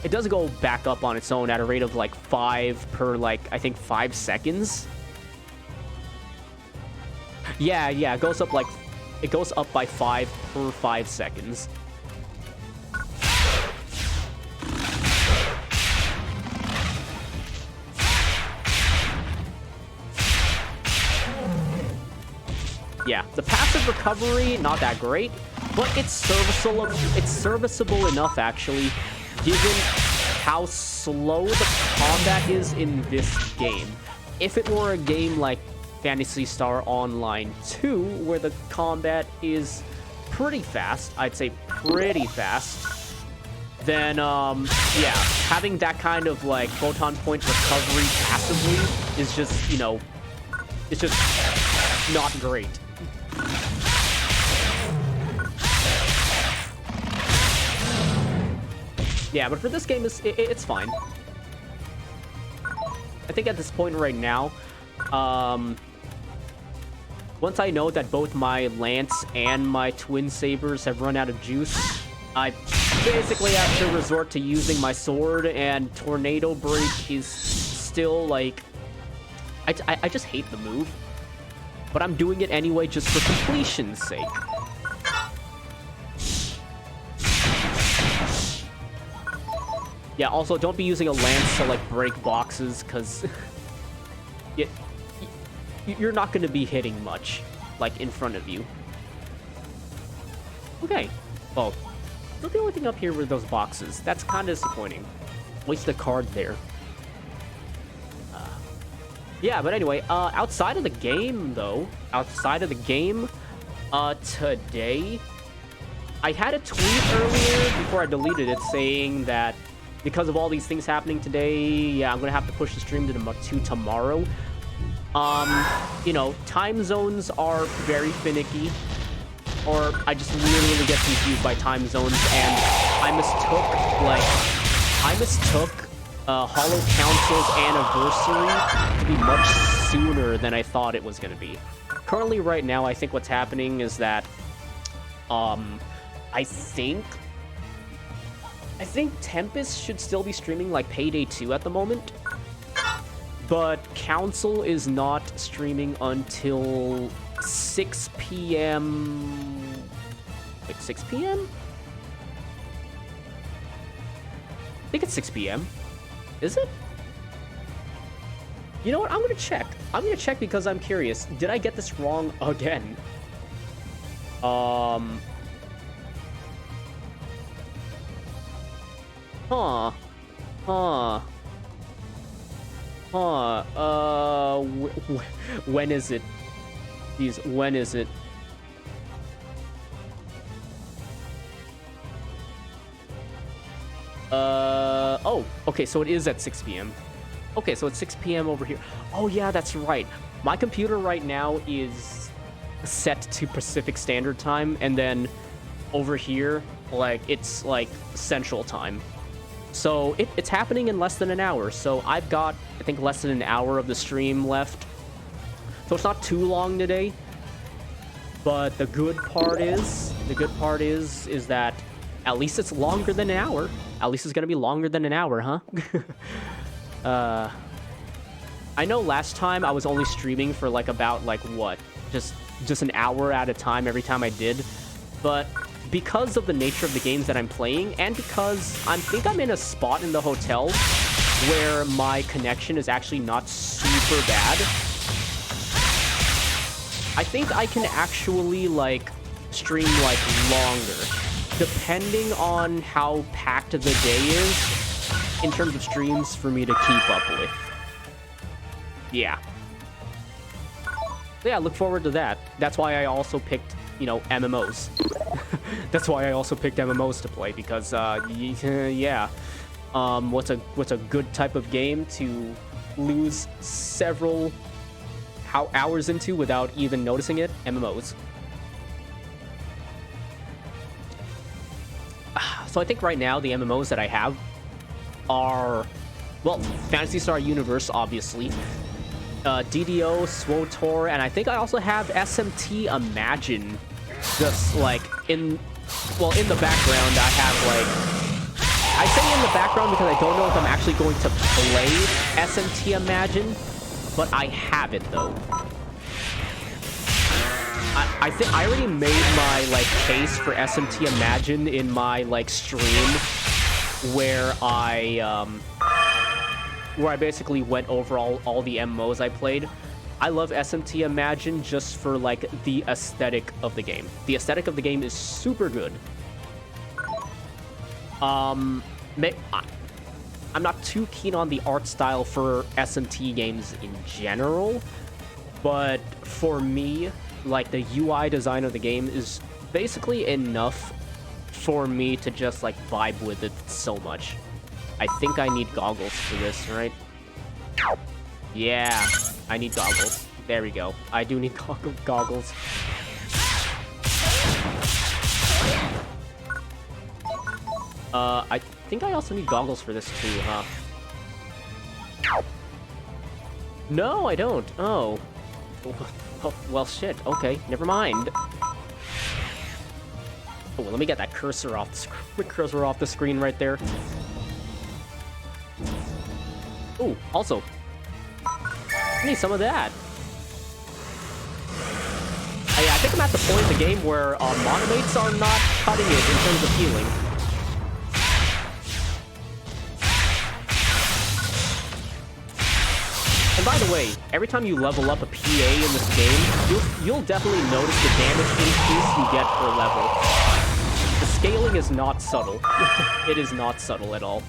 It does go back up on its own at a rate of, like, 5 per, like, I think 5 seconds. Yeah, it goes up, like, it goes up by 5 per 5 seconds. Yeah, the passive recovery, not that great, but it's serviceable enough, actually, given how slow the combat is in this game. If it were a game like Phantasy Star Online 2, where the combat is pretty fast, I'd say pretty fast, then, yeah, having that kind of, like, photon point recovery passively is just, you know, it's just not great. Yeah, but for this game, it's fine. I think at this point right now, once I know that both my Lance and my Twin Sabers have run out of juice, I basically have to resort to using my sword, and Tornado Break is still, like... I just hate the move. But I'm doing it anyway just for completion's sake. Yeah, also, don't be using a lance to, like, break boxes, because you're not going to be hitting much, like, in front of you. Okay. Well, the only thing up here were those boxes. That's kind of disappointing. Waste a card there. Yeah, but anyway, outside of the game, though, today, I had a tweet earlier before I deleted it saying that because of all these things happening today, yeah, I'm gonna have to push the stream to tomorrow. You know, time zones are very finicky, or I just really get confused by time zones, and I mistook Hollow Council's anniversary to be much sooner than I thought it was gonna be. Currently, right now, I think what's happening is that, I think Tempest should still be streaming like Payday 2 at the moment, but Council is not streaming until 6 p.m. Like 6 p.m.? I think it's 6 p.m. Is it? You know what? I'm gonna check. I'm gonna check because I'm curious. Did I get this wrong again? When is it? Jeez, when is it? Oh, okay, so it is at 6 p.m. Okay, so it's 6 p.m. over here. Oh, yeah, that's right. My computer right now is set to Pacific Standard Time, and then over here, like, it's, like, Central Time. So it's happening in less than an hour. So I've got, I think, less than an hour of the stream left. So it's not too long today. But the good part is that at least it's longer than an hour. At least it's gonna be longer than an hour, huh? I know last time I was only streaming for like about like what? Just an hour at a time every time I did. But because of the nature of the games that I'm playing, and because I think I'm in a spot in the hotel where my connection is actually not super bad, I think I can actually like stream like longer, depending on how packed the day is in terms of streams for me to keep up with. Yeah. Yeah, look forward to that. That's why I also picked, you know, MMOs. That's why I also picked MMOs to play, because, yeah. What's a good type of game to lose several hours into without even noticing it? MMOs. So I think right now the MMOs that I have are, well, Phantasy Star Universe, obviously. DDO, SWTOR, and I think I also have SMT Imagine. Just like in the background, I have like, I say in the background because I don't know if I'm actually going to play SMT Imagine, but I have it though. I think I already made my like case for SMT Imagine in my like stream where I basically went over all the MMOs I played. I love SMT Imagine just for like the aesthetic of the game. The aesthetic of the game is super good. I'm not too keen on the art style for SMT games in general, but for me, like the UI design of the game is basically enough for me to just like vibe with it so much. I think I need goggles for this, right? Yeah, I need goggles. There we go. I do need goggles. I think I also need goggles for this too, huh? No, I don't. Oh. Well, shit. Okay, never mind. Oh, let me get that cursor off the screen right there. Ooh, also, I need some of that. Yeah, I think I'm at the point in the game where monomates are not cutting it in terms of healing. by the way, every time you level up a PA in this game, you'll definitely notice the damage increase you get per level. The scaling is not subtle. It is not subtle at all.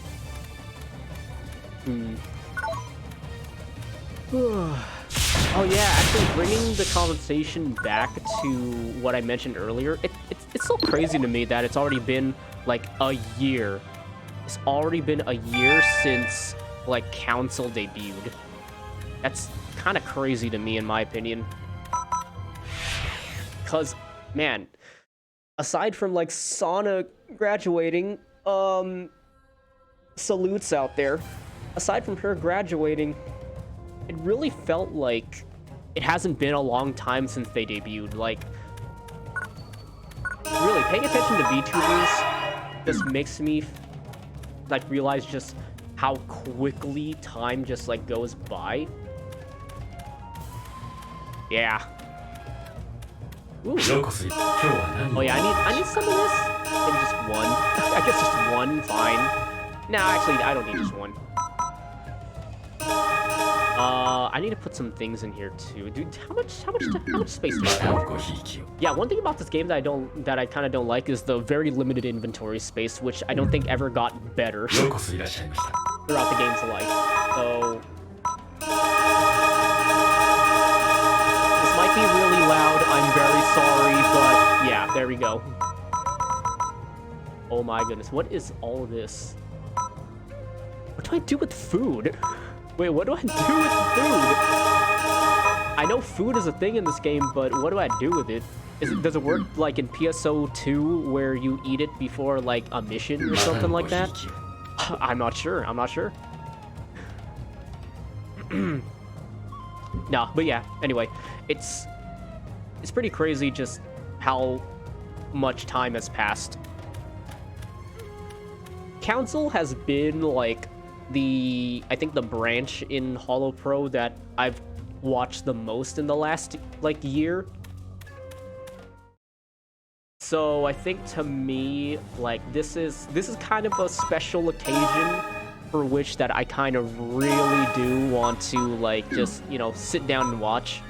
Oh yeah, actually bringing the conversation back to what I mentioned earlier, it's so crazy to me that it's already been like a year. It's already been a year since like Council debuted. That's kind of crazy to me in my opinion. Cause man, aside from like Sana graduating, salutes out there. Aside from her graduating, it really felt like it hasn't been a long time since they debuted. Like, really, paying attention to VTubers just makes me, like, realize just how quickly time just, like, goes by. Yeah. Ooh. Oh yeah, I need some of this. Maybe just one. I guess just one, fine. Nah, actually, I don't need just one. I need to put some things in here too. Dude, how much space do I have? Yeah, one thing about this game that I kind of don't like is the very limited inventory space, which I don't think ever got better throughout the game's life. So this might be really loud. I'm very sorry, but yeah, there we go. Oh my goodness, what is all this? What do I do with food? Wait, what do I do with food? I know food is a thing in this game, but what do I do with it? Does it work like in PSO2 where you eat it before like a mission or something like that? I'm not sure. Nah, but yeah, anyway, it's pretty crazy just how much time has passed. Council has been like I think the branch in Holo Pro that I've watched the most in the last like year. So I think to me, like this is kind of a special occasion for which that I kind of really do want to like just, you know, sit down and watch.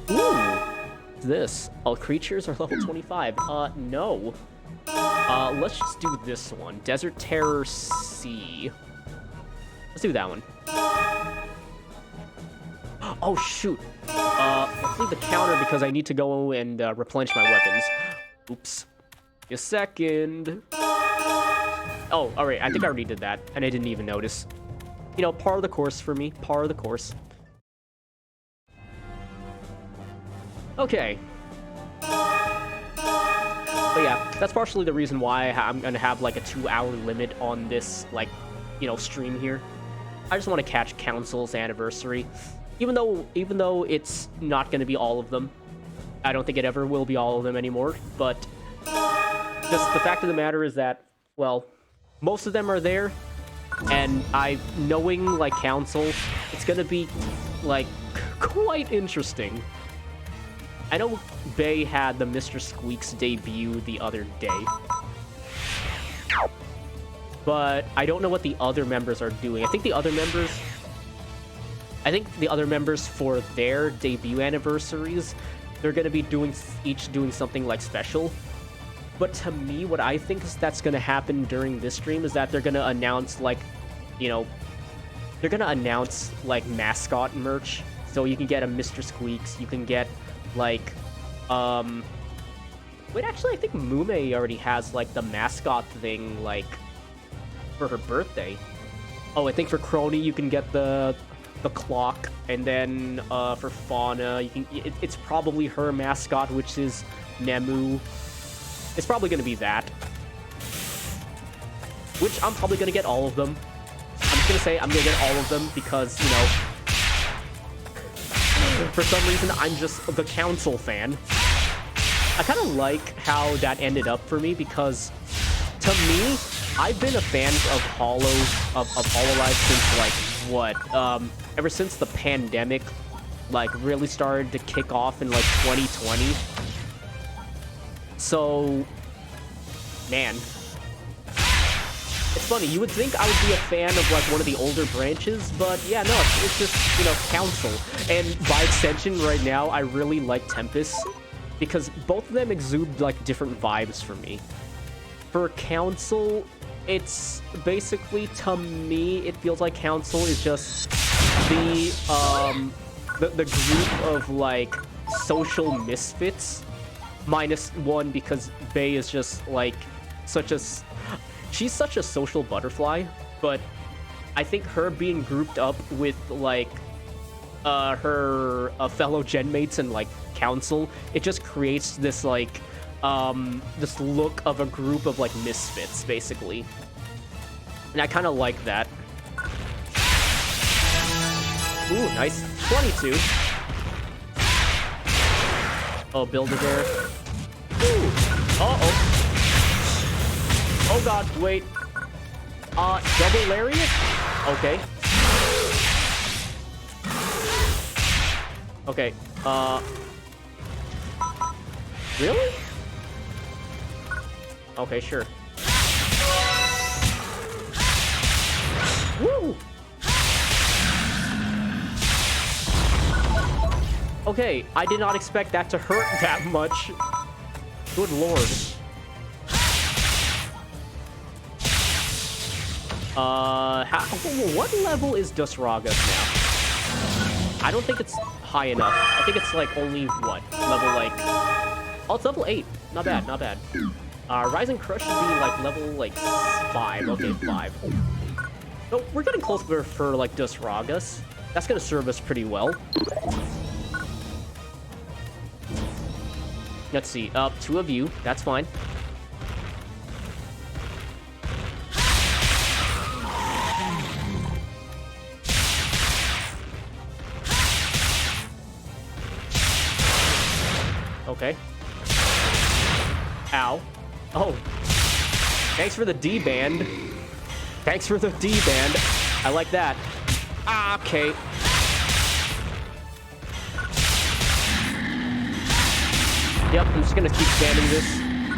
Ooh, what's this? All creatures are level 25. No. Let's just do this one. Desert Terror C. Let's do that one. Oh, shoot. Let's leave the counter because I need to go and replenish my weapons. Oops. A second. Oh, alright. I think I already did that, and I didn't even notice. You know, par of the course for me. Par of the course. Okay. But yeah, that's partially the reason why I'm gonna have like a 2-hour limit on this, like, you know, stream here. I just want to catch Council's anniversary, even though it's not gonna be all of them. I don't think it ever will be all of them anymore. But just the fact of the matter is that, well, most of them are there, and knowing like Council, it's gonna be like quite interesting. I know Bay had the Mr. Squeaks debut the other day, but I don't know what the other members are doing. I think the other members for their debut anniversaries, they're going to be each doing something like special. But to me, what I think is that's going to happen during this stream is that they're going to announce like, you know, they're going to announce like mascot merch. So you can get a Mr. Squeaks, you can get like, wait, actually, I think Mume already has, like, the mascot thing, like, for her birthday. Oh, I think for Crony, you can get the clock, and then, for Fauna, it's probably her mascot, which is Nemu. It's probably gonna be that. Which, I'm probably gonna get all of them. I'm just gonna say I'm gonna get all of them, because, you know, for some reason, I'm just the Council fan. I kind of like how that ended up for me because, to me, I've been a fan of Hololive since, like, what? Ever since the pandemic, like, really started to kick off in, like, 2020. So, man. It's funny, you would think I would be a fan of, like, one of the older branches, but yeah, no, it's just, you know, Council. And by extension, right now, I really like Tempest, because both of them exude, like, different vibes for me. For Council, it's basically, to me, it feels like Council is just the group of, like, social misfits, minus one, because Bae is just, like, she's such a social butterfly, but I think her being grouped up with, like, her fellow gen mates and, like, Council, it just creates this, like, this look of a group of, like, misfits, basically. And I kind of like that. Ooh, nice. 22. Oh, Build-A-Bear. Ooh. Uh-oh. Oh god, wait. Double Lariat? Okay. Okay, really? Okay, sure. Woo! Okay, I did not expect that to hurt that much. Good lord. What level is Dusragas now? I don't think it's high enough. I think it's like only, what, level like... Oh, it's level 8. Not bad, not bad. Rising Crush should be like level like 5. Okay, 5. So we're getting closer for like Dusragas. That's gonna serve us pretty well. Let's see, 2 of you, that's fine. Okay. Ow. Oh. Thanks for the D-band. Thanks for the D-band. I like that. Ah, okay. Yep, I'm just gonna keep spamming this.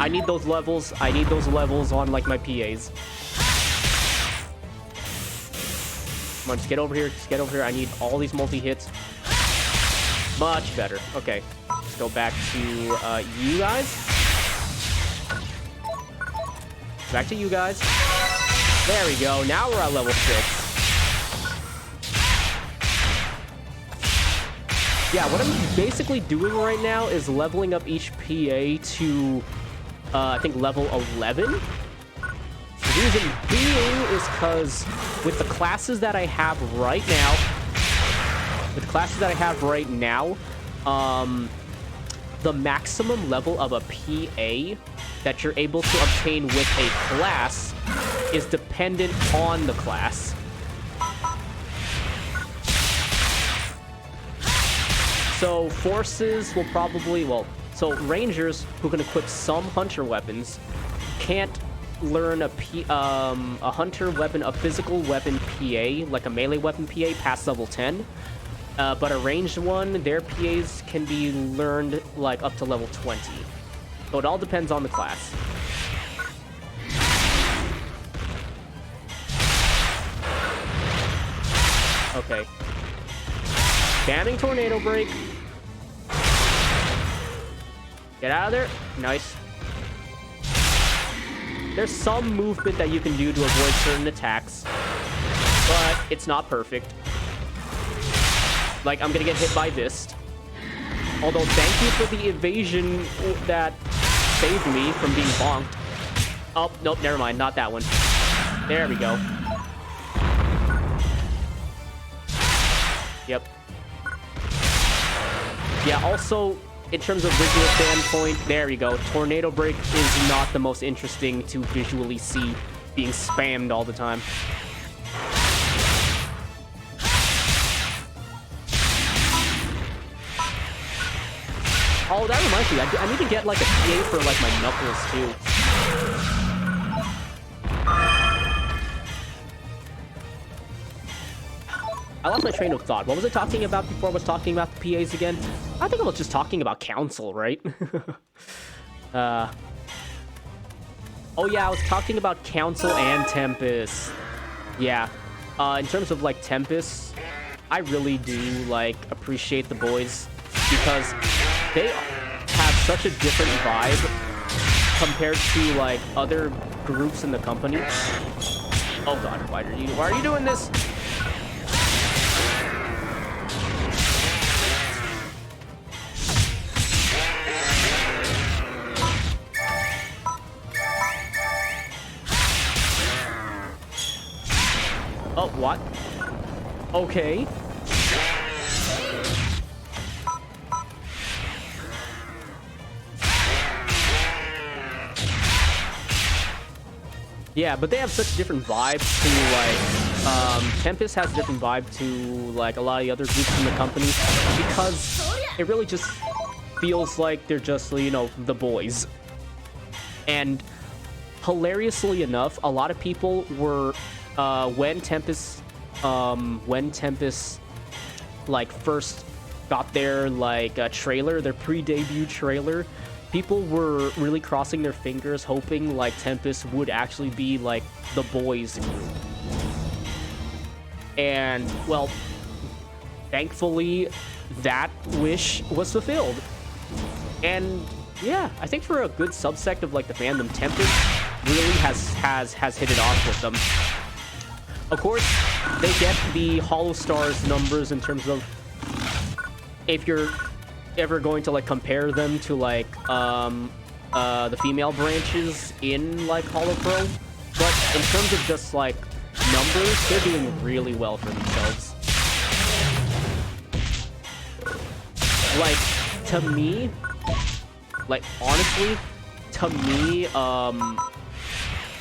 I need those levels. I need those levels on, like, my PAs. Come on, just get over here. Just get over here. I need all these multi-hits. Much better. Okay. Let's go back to, you guys. Back to you guys. There we go. Now we're at level 6. Yeah, what I'm basically doing right now is leveling up each PA to, I think, level 11. The reason being is because with the classes that I have right now, the maximum level of a PA that you're able to obtain with a class is dependent on the class. So forces will probably, well, so rangers who can equip some hunter weapons can't learn a hunter weapon, a physical weapon PA, like a melee weapon PA, past level 10. But a ranged one, their PAs can be learned like up to level 20. So it all depends on the class. Okay. Spamming Tornado Break. Get out of there. Nice. There's some movement that you can do to avoid certain attacks, but it's not perfect. Like, I'm gonna get hit by this. Although, thank you for the evasion that saved me from being bonked. Oh, nope, never mind. Not that one. There we go. Yep. Yeah, also, in terms of visual standpoint, there we go. Tornado Break is not the most interesting to visually see being spammed all the time. Oh, that reminds me. I need to get, like, a PA for, like, my Knuckles, too. I lost my train of thought. What was I talking about before I was talking about the PAs again? I think I was just talking about Council, right? Oh yeah, I was talking about Council and Tempest. Yeah. In terms of like Tempest, I really do like appreciate the boys because they have such a different vibe compared to like other groups in the company. Oh god, why are you doing this? Oh, what? Okay. Yeah, but they have such different vibes to, like, Tempest has a different vibe to, like, a lot of the other groups in the company because it really just feels like they're just, you know, the boys. And hilariously enough, a lot of people were, when Tempest, like, first got their, like, trailer, their pre-debut trailer, people were really crossing their fingers, hoping, like, Tempest would actually be, like, the boys group. And, well, thankfully, that wish was fulfilled. And, yeah, I think for a good subsect of, like, the fandom, Tempest really has hit it off with them. Of course, they get the Hollow Stars numbers in terms of if you're ever going to like compare them to like the female branches in like Hollow Pro, but in terms of just like numbers, they're doing really well for themselves. Like to me, like honestly, to me,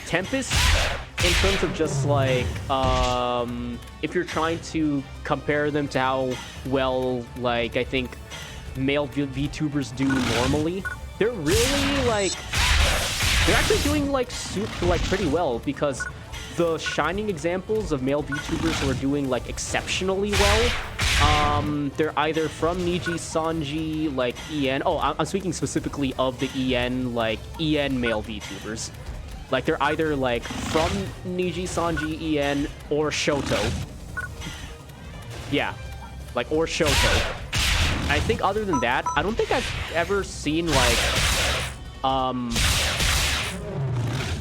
Tempest, in terms of just like if you're trying to compare them to how well like I think male VTubers do normally, they're really like they're actually doing like pretty well, because the shining examples of male VTubers who are doing like exceptionally well, they're either from Niji, Sanji, like EN. Oh, I'm speaking specifically of the EN, like EN male VTubers. Like they're either like from Niji, Sanji, EN, or Shoto. Yeah, like or Shoto. I think other than that, I don't think I've ever seen like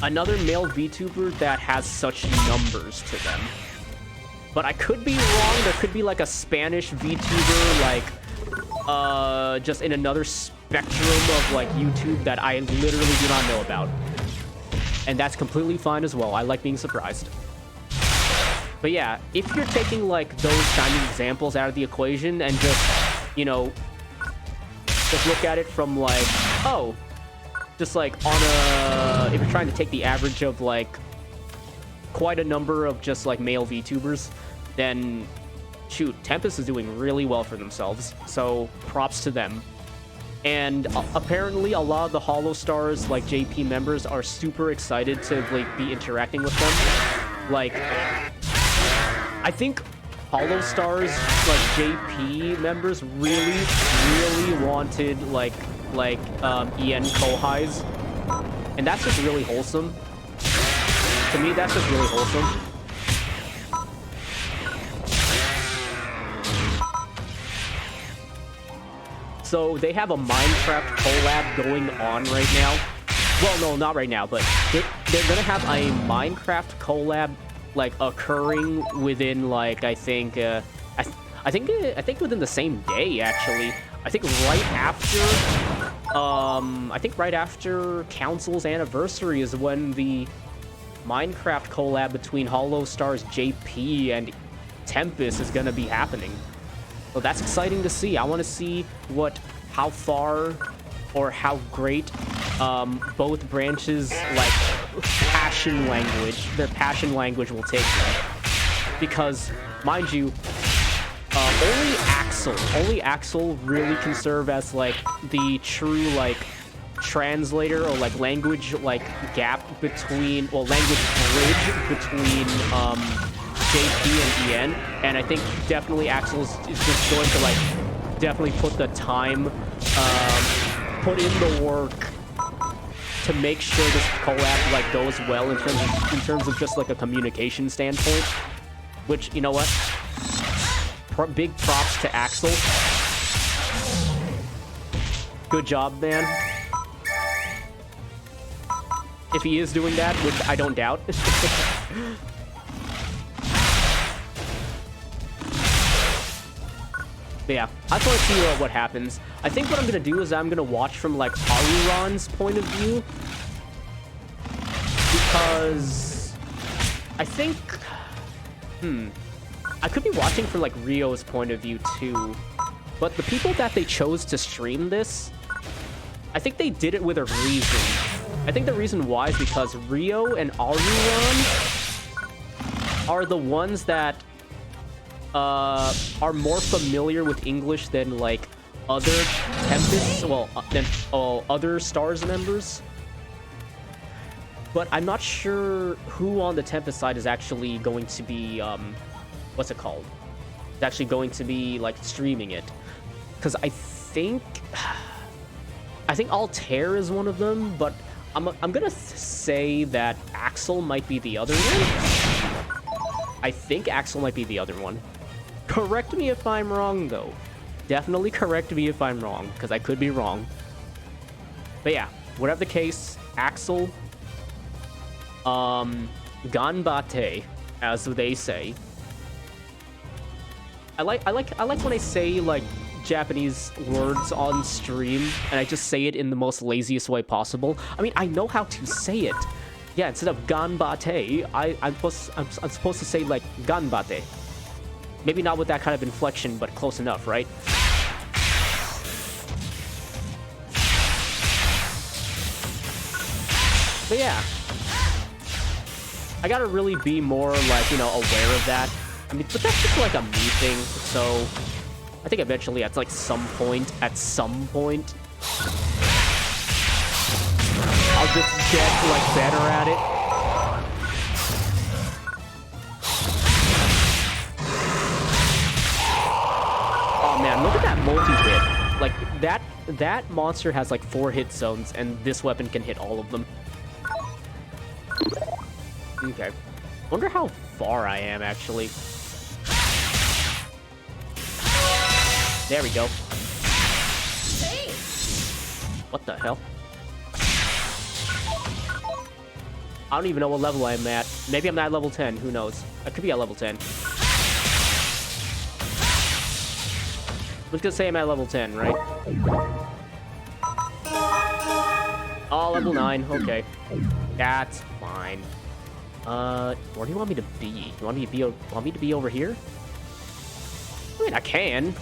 another male VTuber that has such numbers to them. But I could be wrong. There could be like a Spanish VTuber like just in another spectrum of like YouTube that I literally do not know about. And that's completely fine as well. I like being surprised. But yeah, if you're taking like those shining examples out of the equation and just, you know, just look at it from like, oh, just like on a, if you're trying to take the average of like quite a number of just like male VTubers, then shoot, Tempest is doing really well for themselves. So props to them. And apparently a lot of the Hollow Stars like JP members are super excited to like be interacting with them. Like, I think Hollow Stars like JP members really wanted like EN Kohais, and that's just really wholesome. To me, that's just really wholesome. So they have a Minecraft collab going on right now. Well, no, not right now, but they're gonna have a Minecraft collab like occurring within like I think within the same day actually. I think right after Council's anniversary is when the Minecraft collab between Hollow Stars JP and Tempest is gonna be happening. So that's exciting to see. I want to see how far or how great both branches like their passion language will take them. Because, mind you, only Axel really can serve as like the true like translator or like language like gap between, well, language bridge between JP and EN, and I think definitely Axel is just going to like definitely put the time, put in the work to make sure this collab like goes well in terms of just like a communication standpoint. Which, you know what? Big props to Axel. Good job, man. If he is doing that, which I don't doubt. But yeah, I just want to see what happens. I think what I'm going to do is I'm going to watch from, like, Aruran's point of view. Because I think... I could be watching from, like, Rio's point of view, too. But the people that they chose to stream this, I think they did it with a reason. I think the reason why is because Rio and Aruran are the ones that are more familiar with English than like other Tempests, well, than other Stars members. But I'm not sure who on the Tempest side is actually going to be, what's it called? It's actually going to be like streaming it, because I think Altair is one of them, but I'm gonna say that Axel might be the other one. I think Axel might be the other one. Correct me if I'm wrong, though. Definitely correct me if I'm wrong, because I could be wrong. But yeah, whatever the case, Axel, ganbate, as they say. I like when I say like Japanese words on stream, and I just say it in the most laziest way possible. I mean, I know how to say it. Yeah, instead of ganbate, I'm supposed to say like ganbate. Maybe not with that kind of inflection, but close enough, right? But yeah, I gotta really be more like, you know, aware of that. I mean, but that's just like a me thing, so I think eventually at like some point, I'll just get like better at it. Oh man, look at that multi-hit. Like that monster has like 4 hit zones, and this weapon can hit all of them. Okay. Wonder how far I am actually. There we go. What the hell? I don't even know what level I'm at. Maybe I'm at level 10. Who knows? I could be at level 10. Let's just say I'm at level 10, right? Oh, level 9. Okay. That's fine. Where do you want me to be? You want me to be over here? I mean, I can.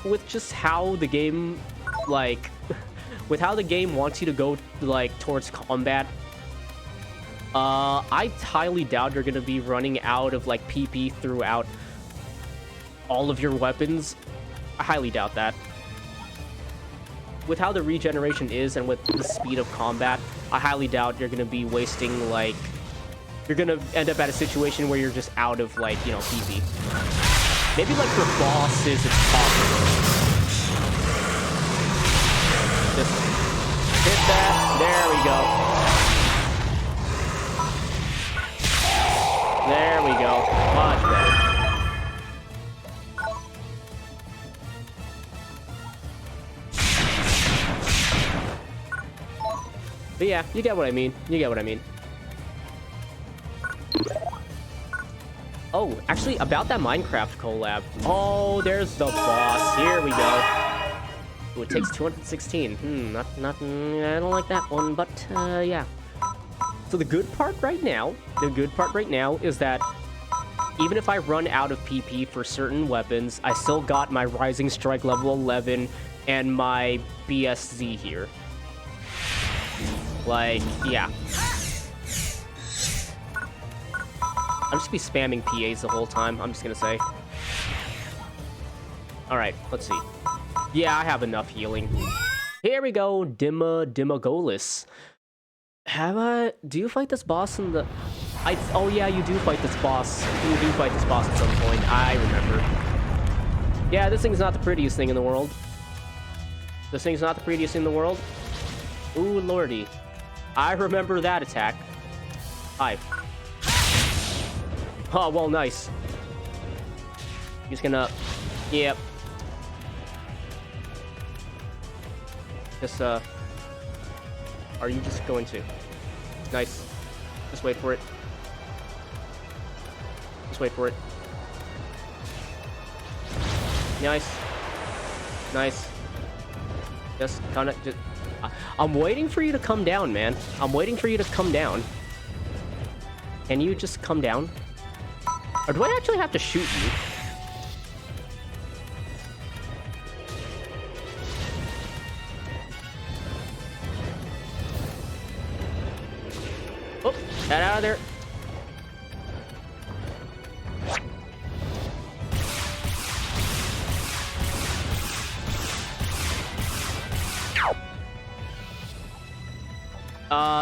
With just how the game, like, with how the game wants you to go, like, towards combat, I highly doubt you're gonna be running out of, like, PP throughout all of your weapons. I highly doubt that. With how the regeneration is and with the speed of combat, I highly doubt you're gonna be wasting, like, you're gonna end up at a situation where you're just out of, like, you know, PP. Maybe, like, for bosses, it's possible. Just hit that. There we go. There we go. Much better. But yeah, you get what I mean. You get what I mean. Oh, actually, about that Minecraft collab. Oh, there's the boss. Here we go. Ooh, it takes 216. I don't like that one, but yeah. So the good part right now is that even if I run out of PP for certain weapons, I still got my Rising Strike level 11 and my BSZ here. Like, yeah. I'm just gonna be spamming PAs the whole time, I'm just gonna say. Alright, let's see. Yeah, I have enough healing. Here we go, Dimagolus. Do you fight this boss in the... Oh yeah, you do fight this boss. You do fight this boss at some point, I remember. Yeah, this thing's not the prettiest thing in the world. This thing's not the prettiest thing in the world. Ooh, lordy. I remember that attack. Hi. Oh, well, nice. He's gonna... Yep. Just, are you just going to? Nice. Just wait for it. Just wait for it. Nice. Nice. Just kind of... I'm waiting for you to come down, man. I'm waiting for you to come down. Can you just come down? Or do I actually have to shoot you? Oh, get out of there.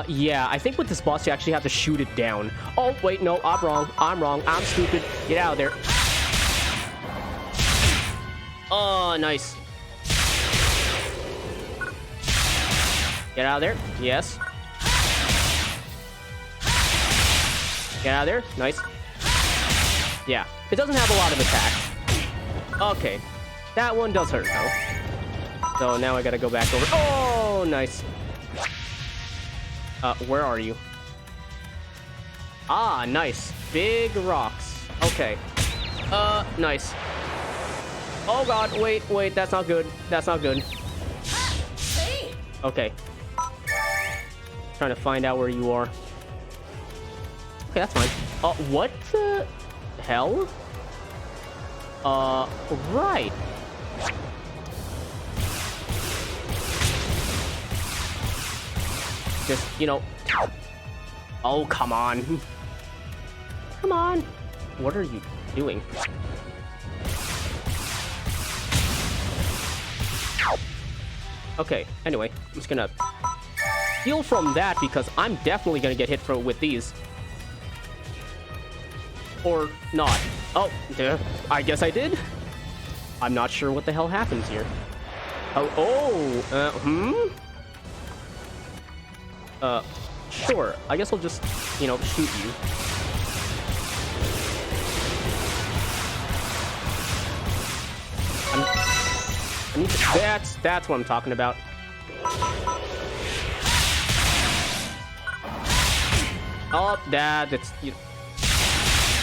Yeah, I think with this boss, you actually have to shoot it down. Oh, wait, no, I'm wrong. I'm wrong. I'm stupid. Get out of there. Oh, nice. Get out of there. Yes. Get out of there. Nice. Yeah, it doesn't have a lot of attack. Okay. That one does hurt, though. So now I gotta go back over. Oh, nice. Where are you? Ah, nice. Big rocks. Okay. Nice. Oh god, wait, that's not good. That's not good. Okay. Trying to find out where you are. Okay, that's fine. What the hell? Right. Just, you know... Oh, come on. Come on. What are you doing? Okay, anyway, I'm just gonna heal from that because I'm definitely gonna get hit with these. Or not. Oh, I guess I did. I'm not sure what the hell happens here. Sure. I guess I'll just, you know, shoot you. That's what I'm talking about. Oh,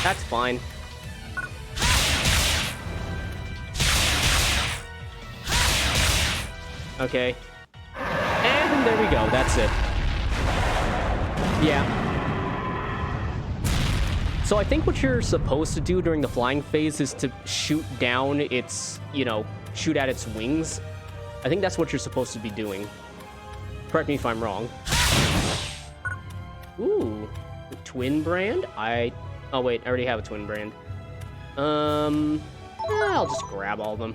that's fine. Okay. And there we go. That's it. Yeah. So I think what you're supposed to do during the flying phase is to shoot down its, you know, shoot at its wings. I think that's what you're supposed to be doing. Correct me if I'm wrong. Ooh. Twin brand? Oh wait, I already have a twin brand. I'll just grab all of them.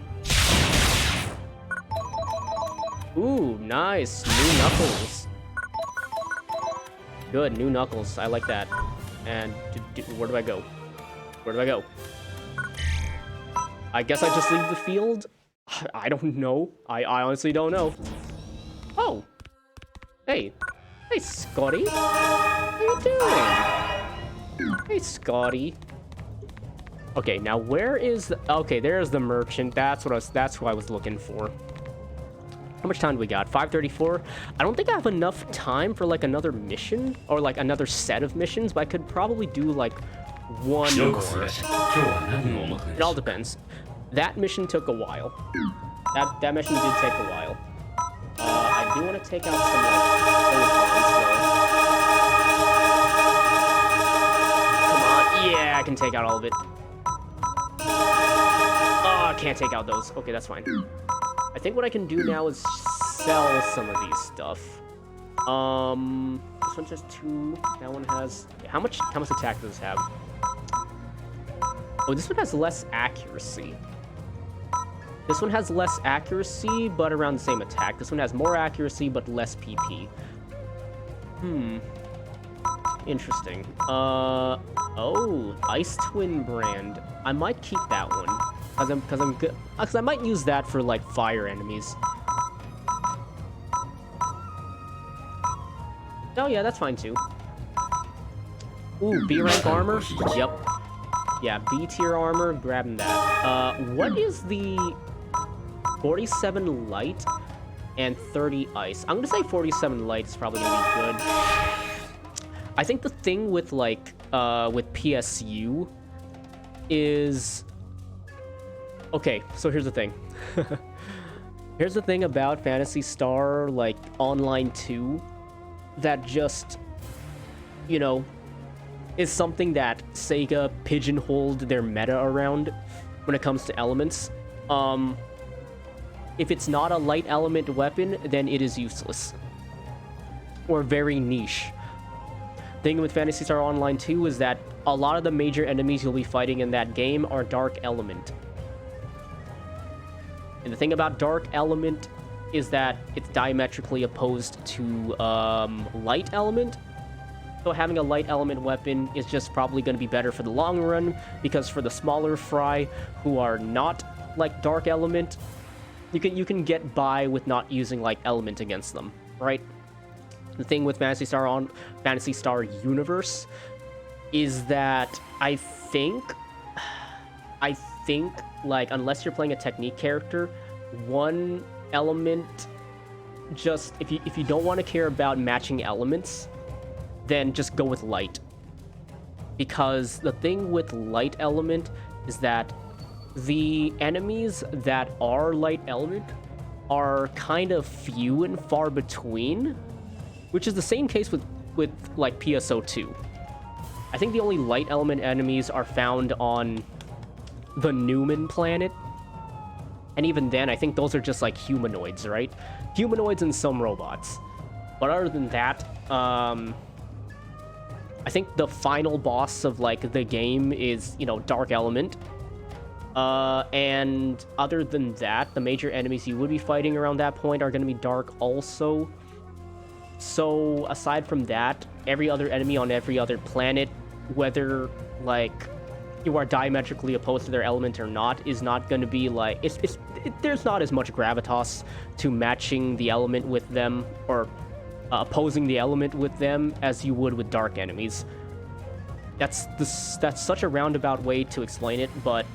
Ooh, nice. New Knuckles. Good, new Knuckles. I like that. And where do I go? Where do I go? I guess I just leave the field? I don't know. I honestly don't know. Oh. Hey. Hey, Scotty. How you doing? Hey, Scotty. Okay, now where is the... Okay, there's the merchant. That's who I was looking for. How much time do we got? 5:34. I don't think I have enough time for like another mission or like another set of missions, but I could probably do like one more. It all depends. That mission took a while. That mission did take a while. I do want to take out some like old ones though. Come on. Yeah, I can take out all of it. Oh, I can't take out those. Okay, that's fine. I think what I can do now is sell some of these stuff. This one has 2. That one has... How much attack does this have? Oh, this one has less accuracy. This one has less accuracy, but around the same attack. This one has more accuracy, but less PP. Interesting. Oh, Ice Twin brand. I might keep that one, cause I might use that for like fire enemies. Oh yeah, that's fine too. Ooh, B rank armor. Yep. Yeah, B tier armor. Grabbing that. What is the 47 light and 30 ice? I'm gonna say 47 light is probably gonna be good. I think the thing with like with PSU is okay. So here's the thing. Here's the thing about Phantasy Star like Online 2 that just, you know, is something that Sega pigeonholed their meta around when it comes to elements. If it's not a light element weapon, then it is useless or very niche. Thing with Phantasy Star Online 2 is that a lot of the major enemies you'll be fighting in that game are dark element. And the thing about dark element is that it's diametrically opposed to light element. So having a light element weapon is just probably going to be better for the long run, because for the smaller fry who are not like dark element, you can get by with not using like element against them, right? The thing with Phantasy Star Universe is that I think like unless you're playing a technique character, one element, just if you don't want to care about matching elements, then just go with light. Because the thing with light element is that the enemies that are light element are kind of few and far between, which is the same case with like PSO2. I think the only light element enemies are found on the Newman planet. And even then, I think those are just like humanoids, right? Humanoids and some robots. But other than that, I think the final boss of like the game is, you know, dark element. And other than that, the major enemies you would be fighting around that point are going to be dark also. So aside from that, every other enemy on every other planet, whether like you are diametrically opposed to their element or not, is not going to be like there's not as much gravitas to matching the element with them or opposing the element with them as you would with dark enemies. That's such a roundabout way to explain it, but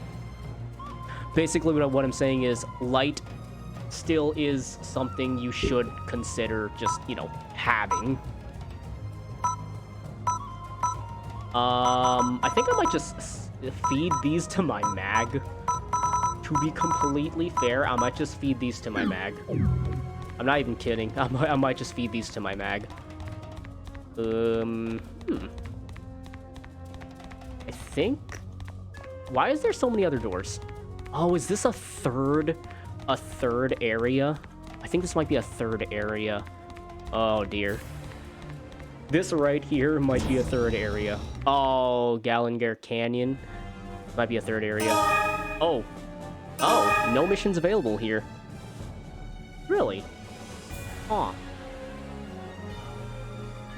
basically what I'm saying is light still is something you should consider just, you know, having. I think I might just feed these to my mag. To be completely fair, I might just feed these to my mag. I'm not even kidding. I might just feed these to my mag. I think... Why is there so many other doors? Oh, is this a third area? I think this might be a third area. Oh, dear. This right here might be a third area. Oh, Gallinger Canyon. Might be a third area. Oh. Oh, no missions available here. Really? Huh.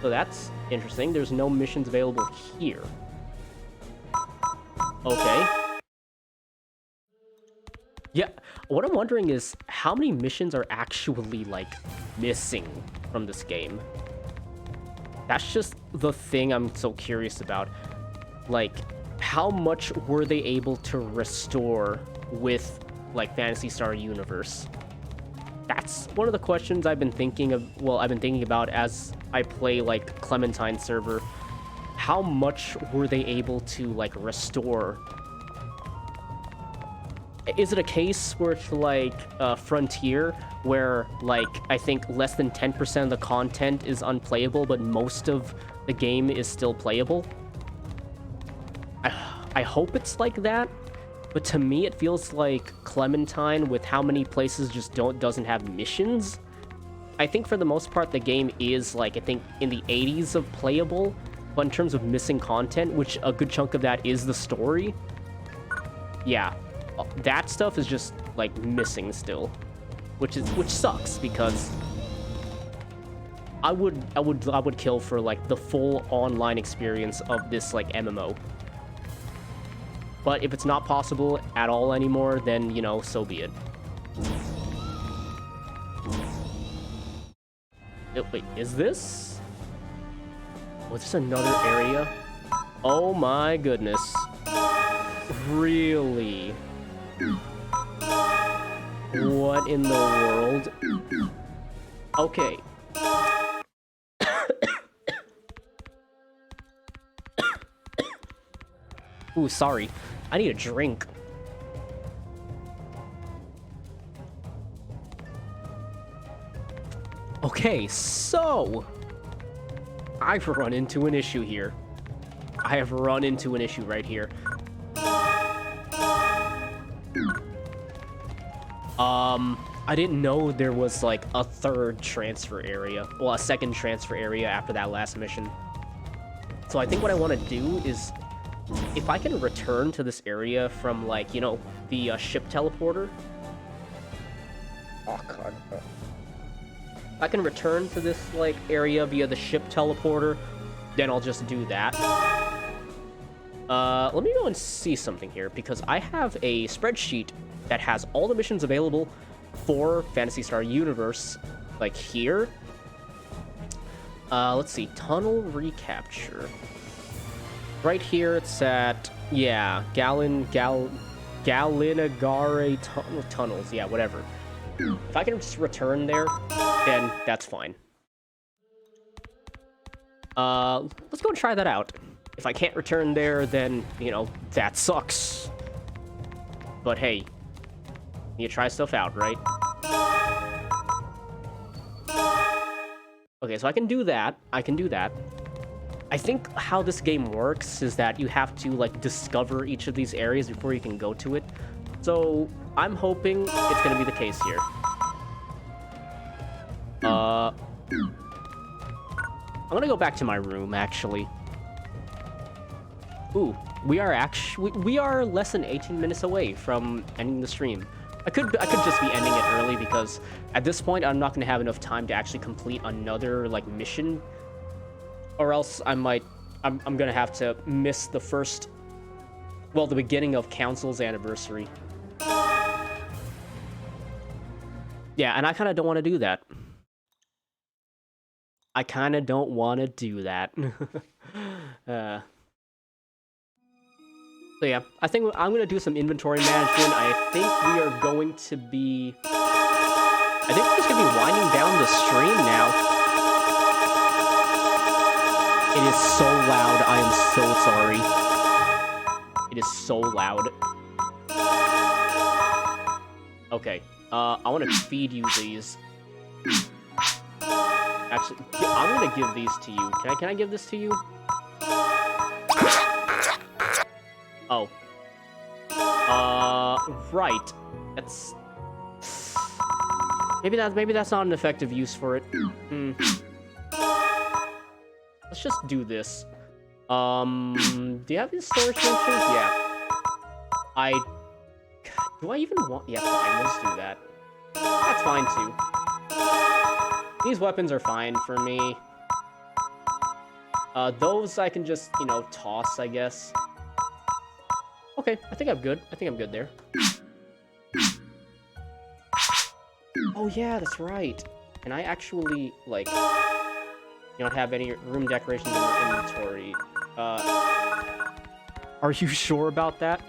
So that's interesting. There's no missions available here. Okay. Yeah, what I'm wondering is how many missions are actually, like, missing from this game? That's just the thing I'm so curious about. Like, how much were they able to restore with, like, Phantasy Star Universe? That's one of the questions I've been thinking about as I play, like, Clementine server. How much were they able to, like, restore? Is it a case where it's like Frontier, where, like, I think less than 10% of the content is unplayable, but most of the game is still playable? I hope it's like that, but to me it feels like Clementine, with how many places just doesn't have missions. I think for the most part the game is, like, I think in the 80s of playable, but in terms of missing content, which a good chunk of that is the story, yeah. that stuff is just, like, missing still. Which sucks, because I would kill for, like, the full online experience of this, like, MMO. But if it's not possible at all anymore, then, you know, so be it. Oh, wait, is this? Was this another area? Oh my goodness. Really? What in the world? Okay. Ooh, sorry. I need a drink. Okay, so I've run into an issue here. I have run into an issue right here. I didn't know there was, like, a third transfer area. Well, a second transfer area after that last mission. So I think what I want to do is, if I can return to this area from, like, you know, the ship teleporter. Oh, God. I can return to this, like, area via the ship teleporter, then I'll just do that. Let me go and see something here, because I have a spreadsheet that has all the missions available for Phantasy Star Universe, like, here. Let's see, tunnel recapture. Right here, it's at, yeah, Gallinagare tunnels, yeah, whatever. If I can just return there, then that's fine. Let's go and try that out. If I can't return there, then, you know, that sucks. But hey, you try stuff out, right? Okay, so I can do that. I can do that. I think how this game works is that you have to, like, discover each of these areas before you can go to it. So I'm hoping it's gonna be the case here. I'm gonna go back to my room, actually. Ooh, we are less than 18 minutes away from ending the stream. I could just be ending it early, because at this point I'm not gonna have enough time to actually complete another, like, mission, or else I'm gonna have to miss the first, well, the beginning of Council's anniversary. Yeah, and I kind of don't want to do that. I kind of don't want to do that. So yeah, I think I'm going to do some inventory management. I think we are going to be... I think we're just going to be winding down the stream now. It is so loud. I am so sorry. It is so loud. Okay. I want to feed you these. Actually, I'm going to give these to you. Can I give this to you? Oh. Right. That's... Maybe that's not an effective use for it. Let's just do this. Do you have these storage functions? Yeah. Do I even want... Yeah, fine, let's do that. That's fine, too. These weapons are fine for me. Those I can just, you know, toss, I guess. Okay, I think I'm good. I think I'm good there. Oh, yeah, that's right. Can I actually, like... You don't have any room decorations in your inventory. Are you sure about that?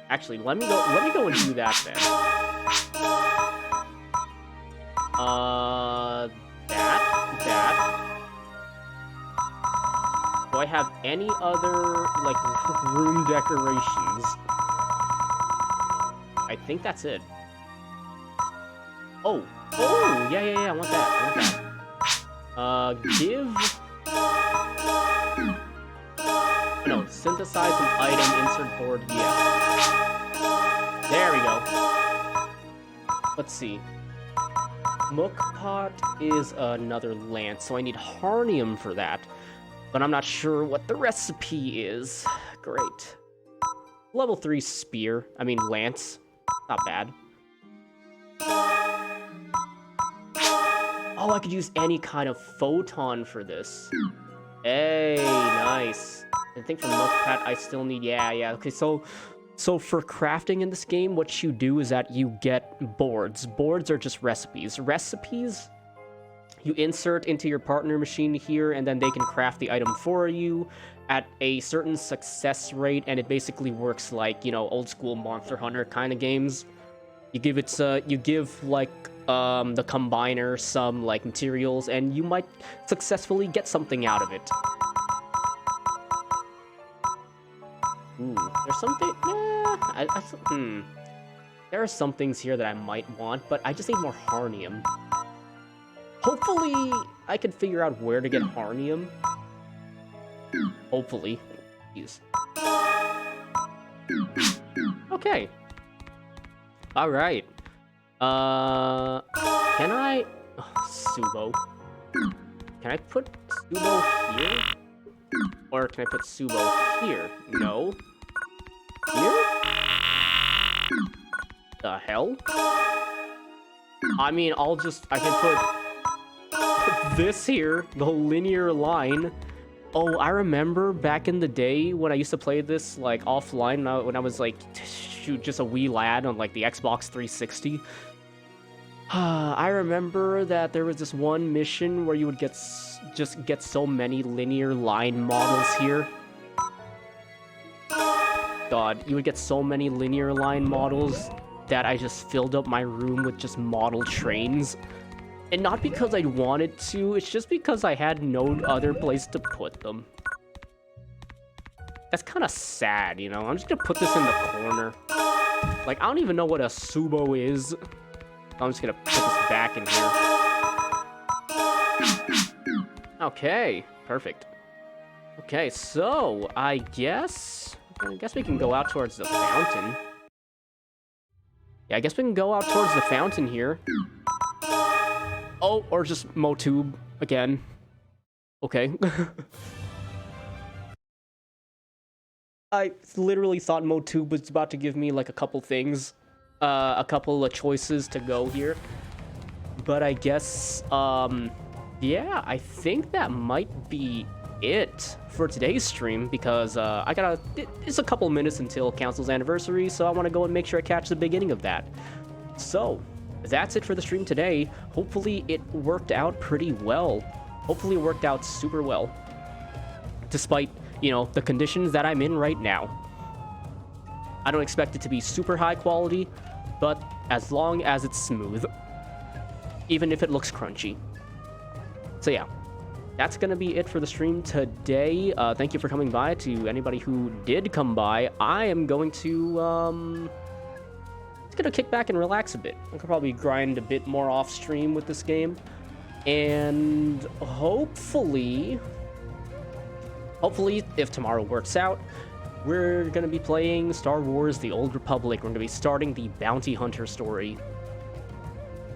Actually, let me go and do that then. That. Do I have any other, like, room decorations? I think that's it. Oh, yeah, I want that. No, synthesize an item, insert board, yes. There we go. Let's see. Mookpot is another lance, so I need harnium for that. But I'm not sure what the recipe is. Great. Level 3 spear. I mean, lance. Not bad. Oh, I could use any kind of photon for this. Hey, nice. I think for Notepad, I still need... Yeah. Okay, so for crafting in this game, what you do is that you get boards. Boards are just recipes. Recipes, you insert into your partner machine here, and then they can craft the item for you at a certain success rate, and it basically works like, you know, old school Monster Hunter kind of games. You give it, you give, like, the combiner some, like, materials, and you might successfully get something out of it. Ooh, there's something, there are some things here that I might want, but I just need more Harnium. Hopefully, I can figure out where to get Harnium. Hopefully. Jeez. Okay. Alright. Can I... Oh, Subo. Can I put Subo here? Or can I put Subo here? No. Here? The hell? I mean, I can put this here, the linear line. Oh, I remember back in the day when I used to play this, like, offline, when I was, like, shoot, just a wee lad on, like, the Xbox 360. I remember that there was this one mission where you would just get so many linear line models here. God, you would get so many linear line models that I just filled up my room with just model trains. And not because I wanted to, it's just because I had no other place to put them. That's kind of sad, you know? I'm just gonna put this in the corner. Like, I don't even know what a Subo is. I'm just gonna put this back in here. Okay, perfect. Okay, so I guess we can go out towards the fountain. Yeah, I guess we can go out towards the fountain here. Oh, or just Motube again. Okay. I literally thought Motube was about to give me like a couple things. A couple of choices to go here. But I guess, yeah, I think that might be it for today's stream, because it's a couple minutes until Council's anniversary, so I want to go and make sure I catch the beginning of that. So, that's it for the stream today. Hopefully it worked out pretty well. Hopefully it worked out super well. Despite, you know, the conditions that I'm in right now. I don't expect it to be super high quality, but as long as it's smooth. Even if it looks crunchy. So yeah, that's going to be it for the stream today. Thank you for coming by. To anybody who did come by, I am going to, just gonna kick back and relax a bit. I could probably grind a bit more off stream with this game, and hopefully, if tomorrow works out, we're gonna be playing Star Wars: The Old Republic. We're gonna be starting the Bounty Hunter story.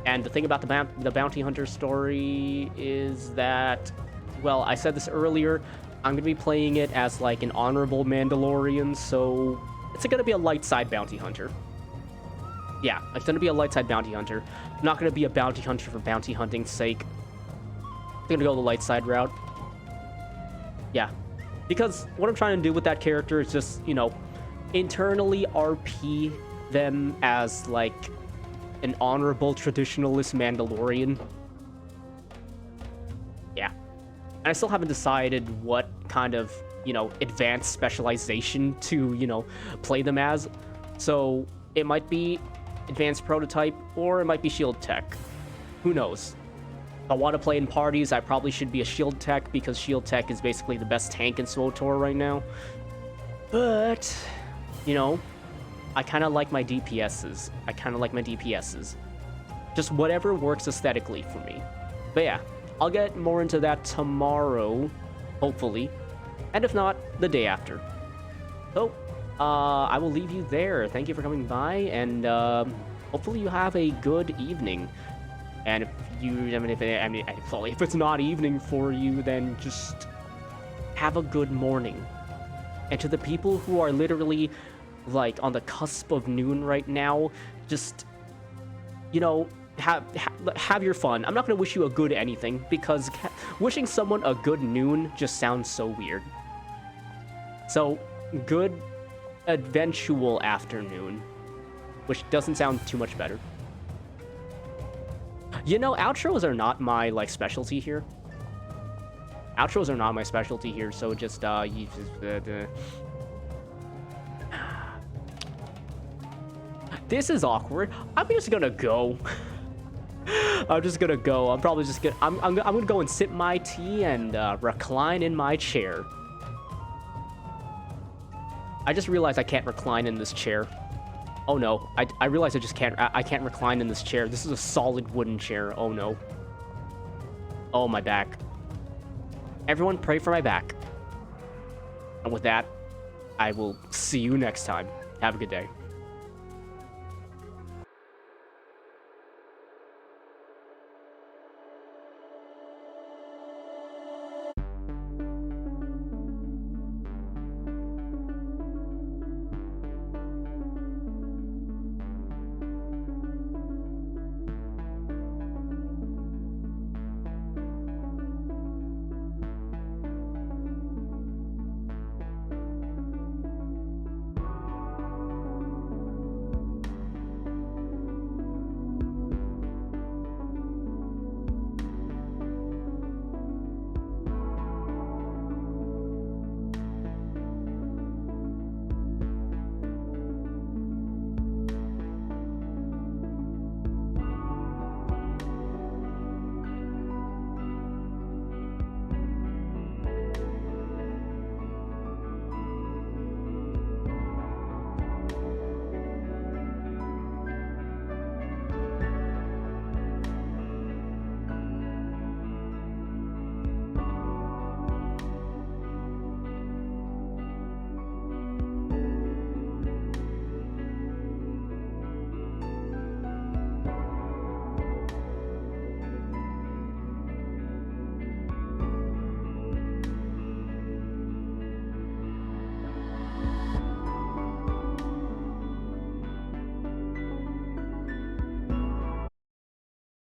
And the thing about the Bounty Hunter story is that, well, I said this earlier, I'm gonna be playing it as like an honorable Mandalorian, so it's gonna be a light side bounty hunter. Yeah, it's gonna be a light side bounty hunter. I'm not gonna be a bounty hunter for bounty hunting's sake. I'm gonna go the light side route. Yeah, because what I'm trying to do with that character is just, you know, internally RP them as like an honorable traditionalist Mandalorian. Yeah, and I still haven't decided what kind of, you know, advanced specialization to, you know, play them as. So it might be advanced prototype, or it might be shield tech. Who knows? If I want to play in parties, I probably should be a shield tech, because shield tech is basically the best tank in SWTOR right now. But, you know, I kind of like my DPSs. Just whatever works aesthetically for me. But yeah, I'll get more into that tomorrow, hopefully. And if not, the day after. So, I will leave you there. Thank you for coming by, and hopefully you have a good evening. And if if it's not evening for you, then just have a good morning. And to the people who are literally like on the cusp of noon right now, just, you know, have your fun. I'm not gonna wish you a good anything, because wishing someone a good noon just sounds so weird. So, good eventual afternoon, which doesn't sound too much better. You know, outros are not my, like, specialty here. Outros are not my specialty here, so just, you just, This is awkward. I'm just gonna go. I'm just gonna go. I'm probably just gonna... I'm gonna go and sip my tea and, recline in my chair. I just realized I can't recline in this chair. Oh no, I realized I just can't... I can't recline in this chair. This is a solid wooden chair. Oh no. Oh, my back. Everyone pray for my back. And with that, I will see you next time. Have a good day.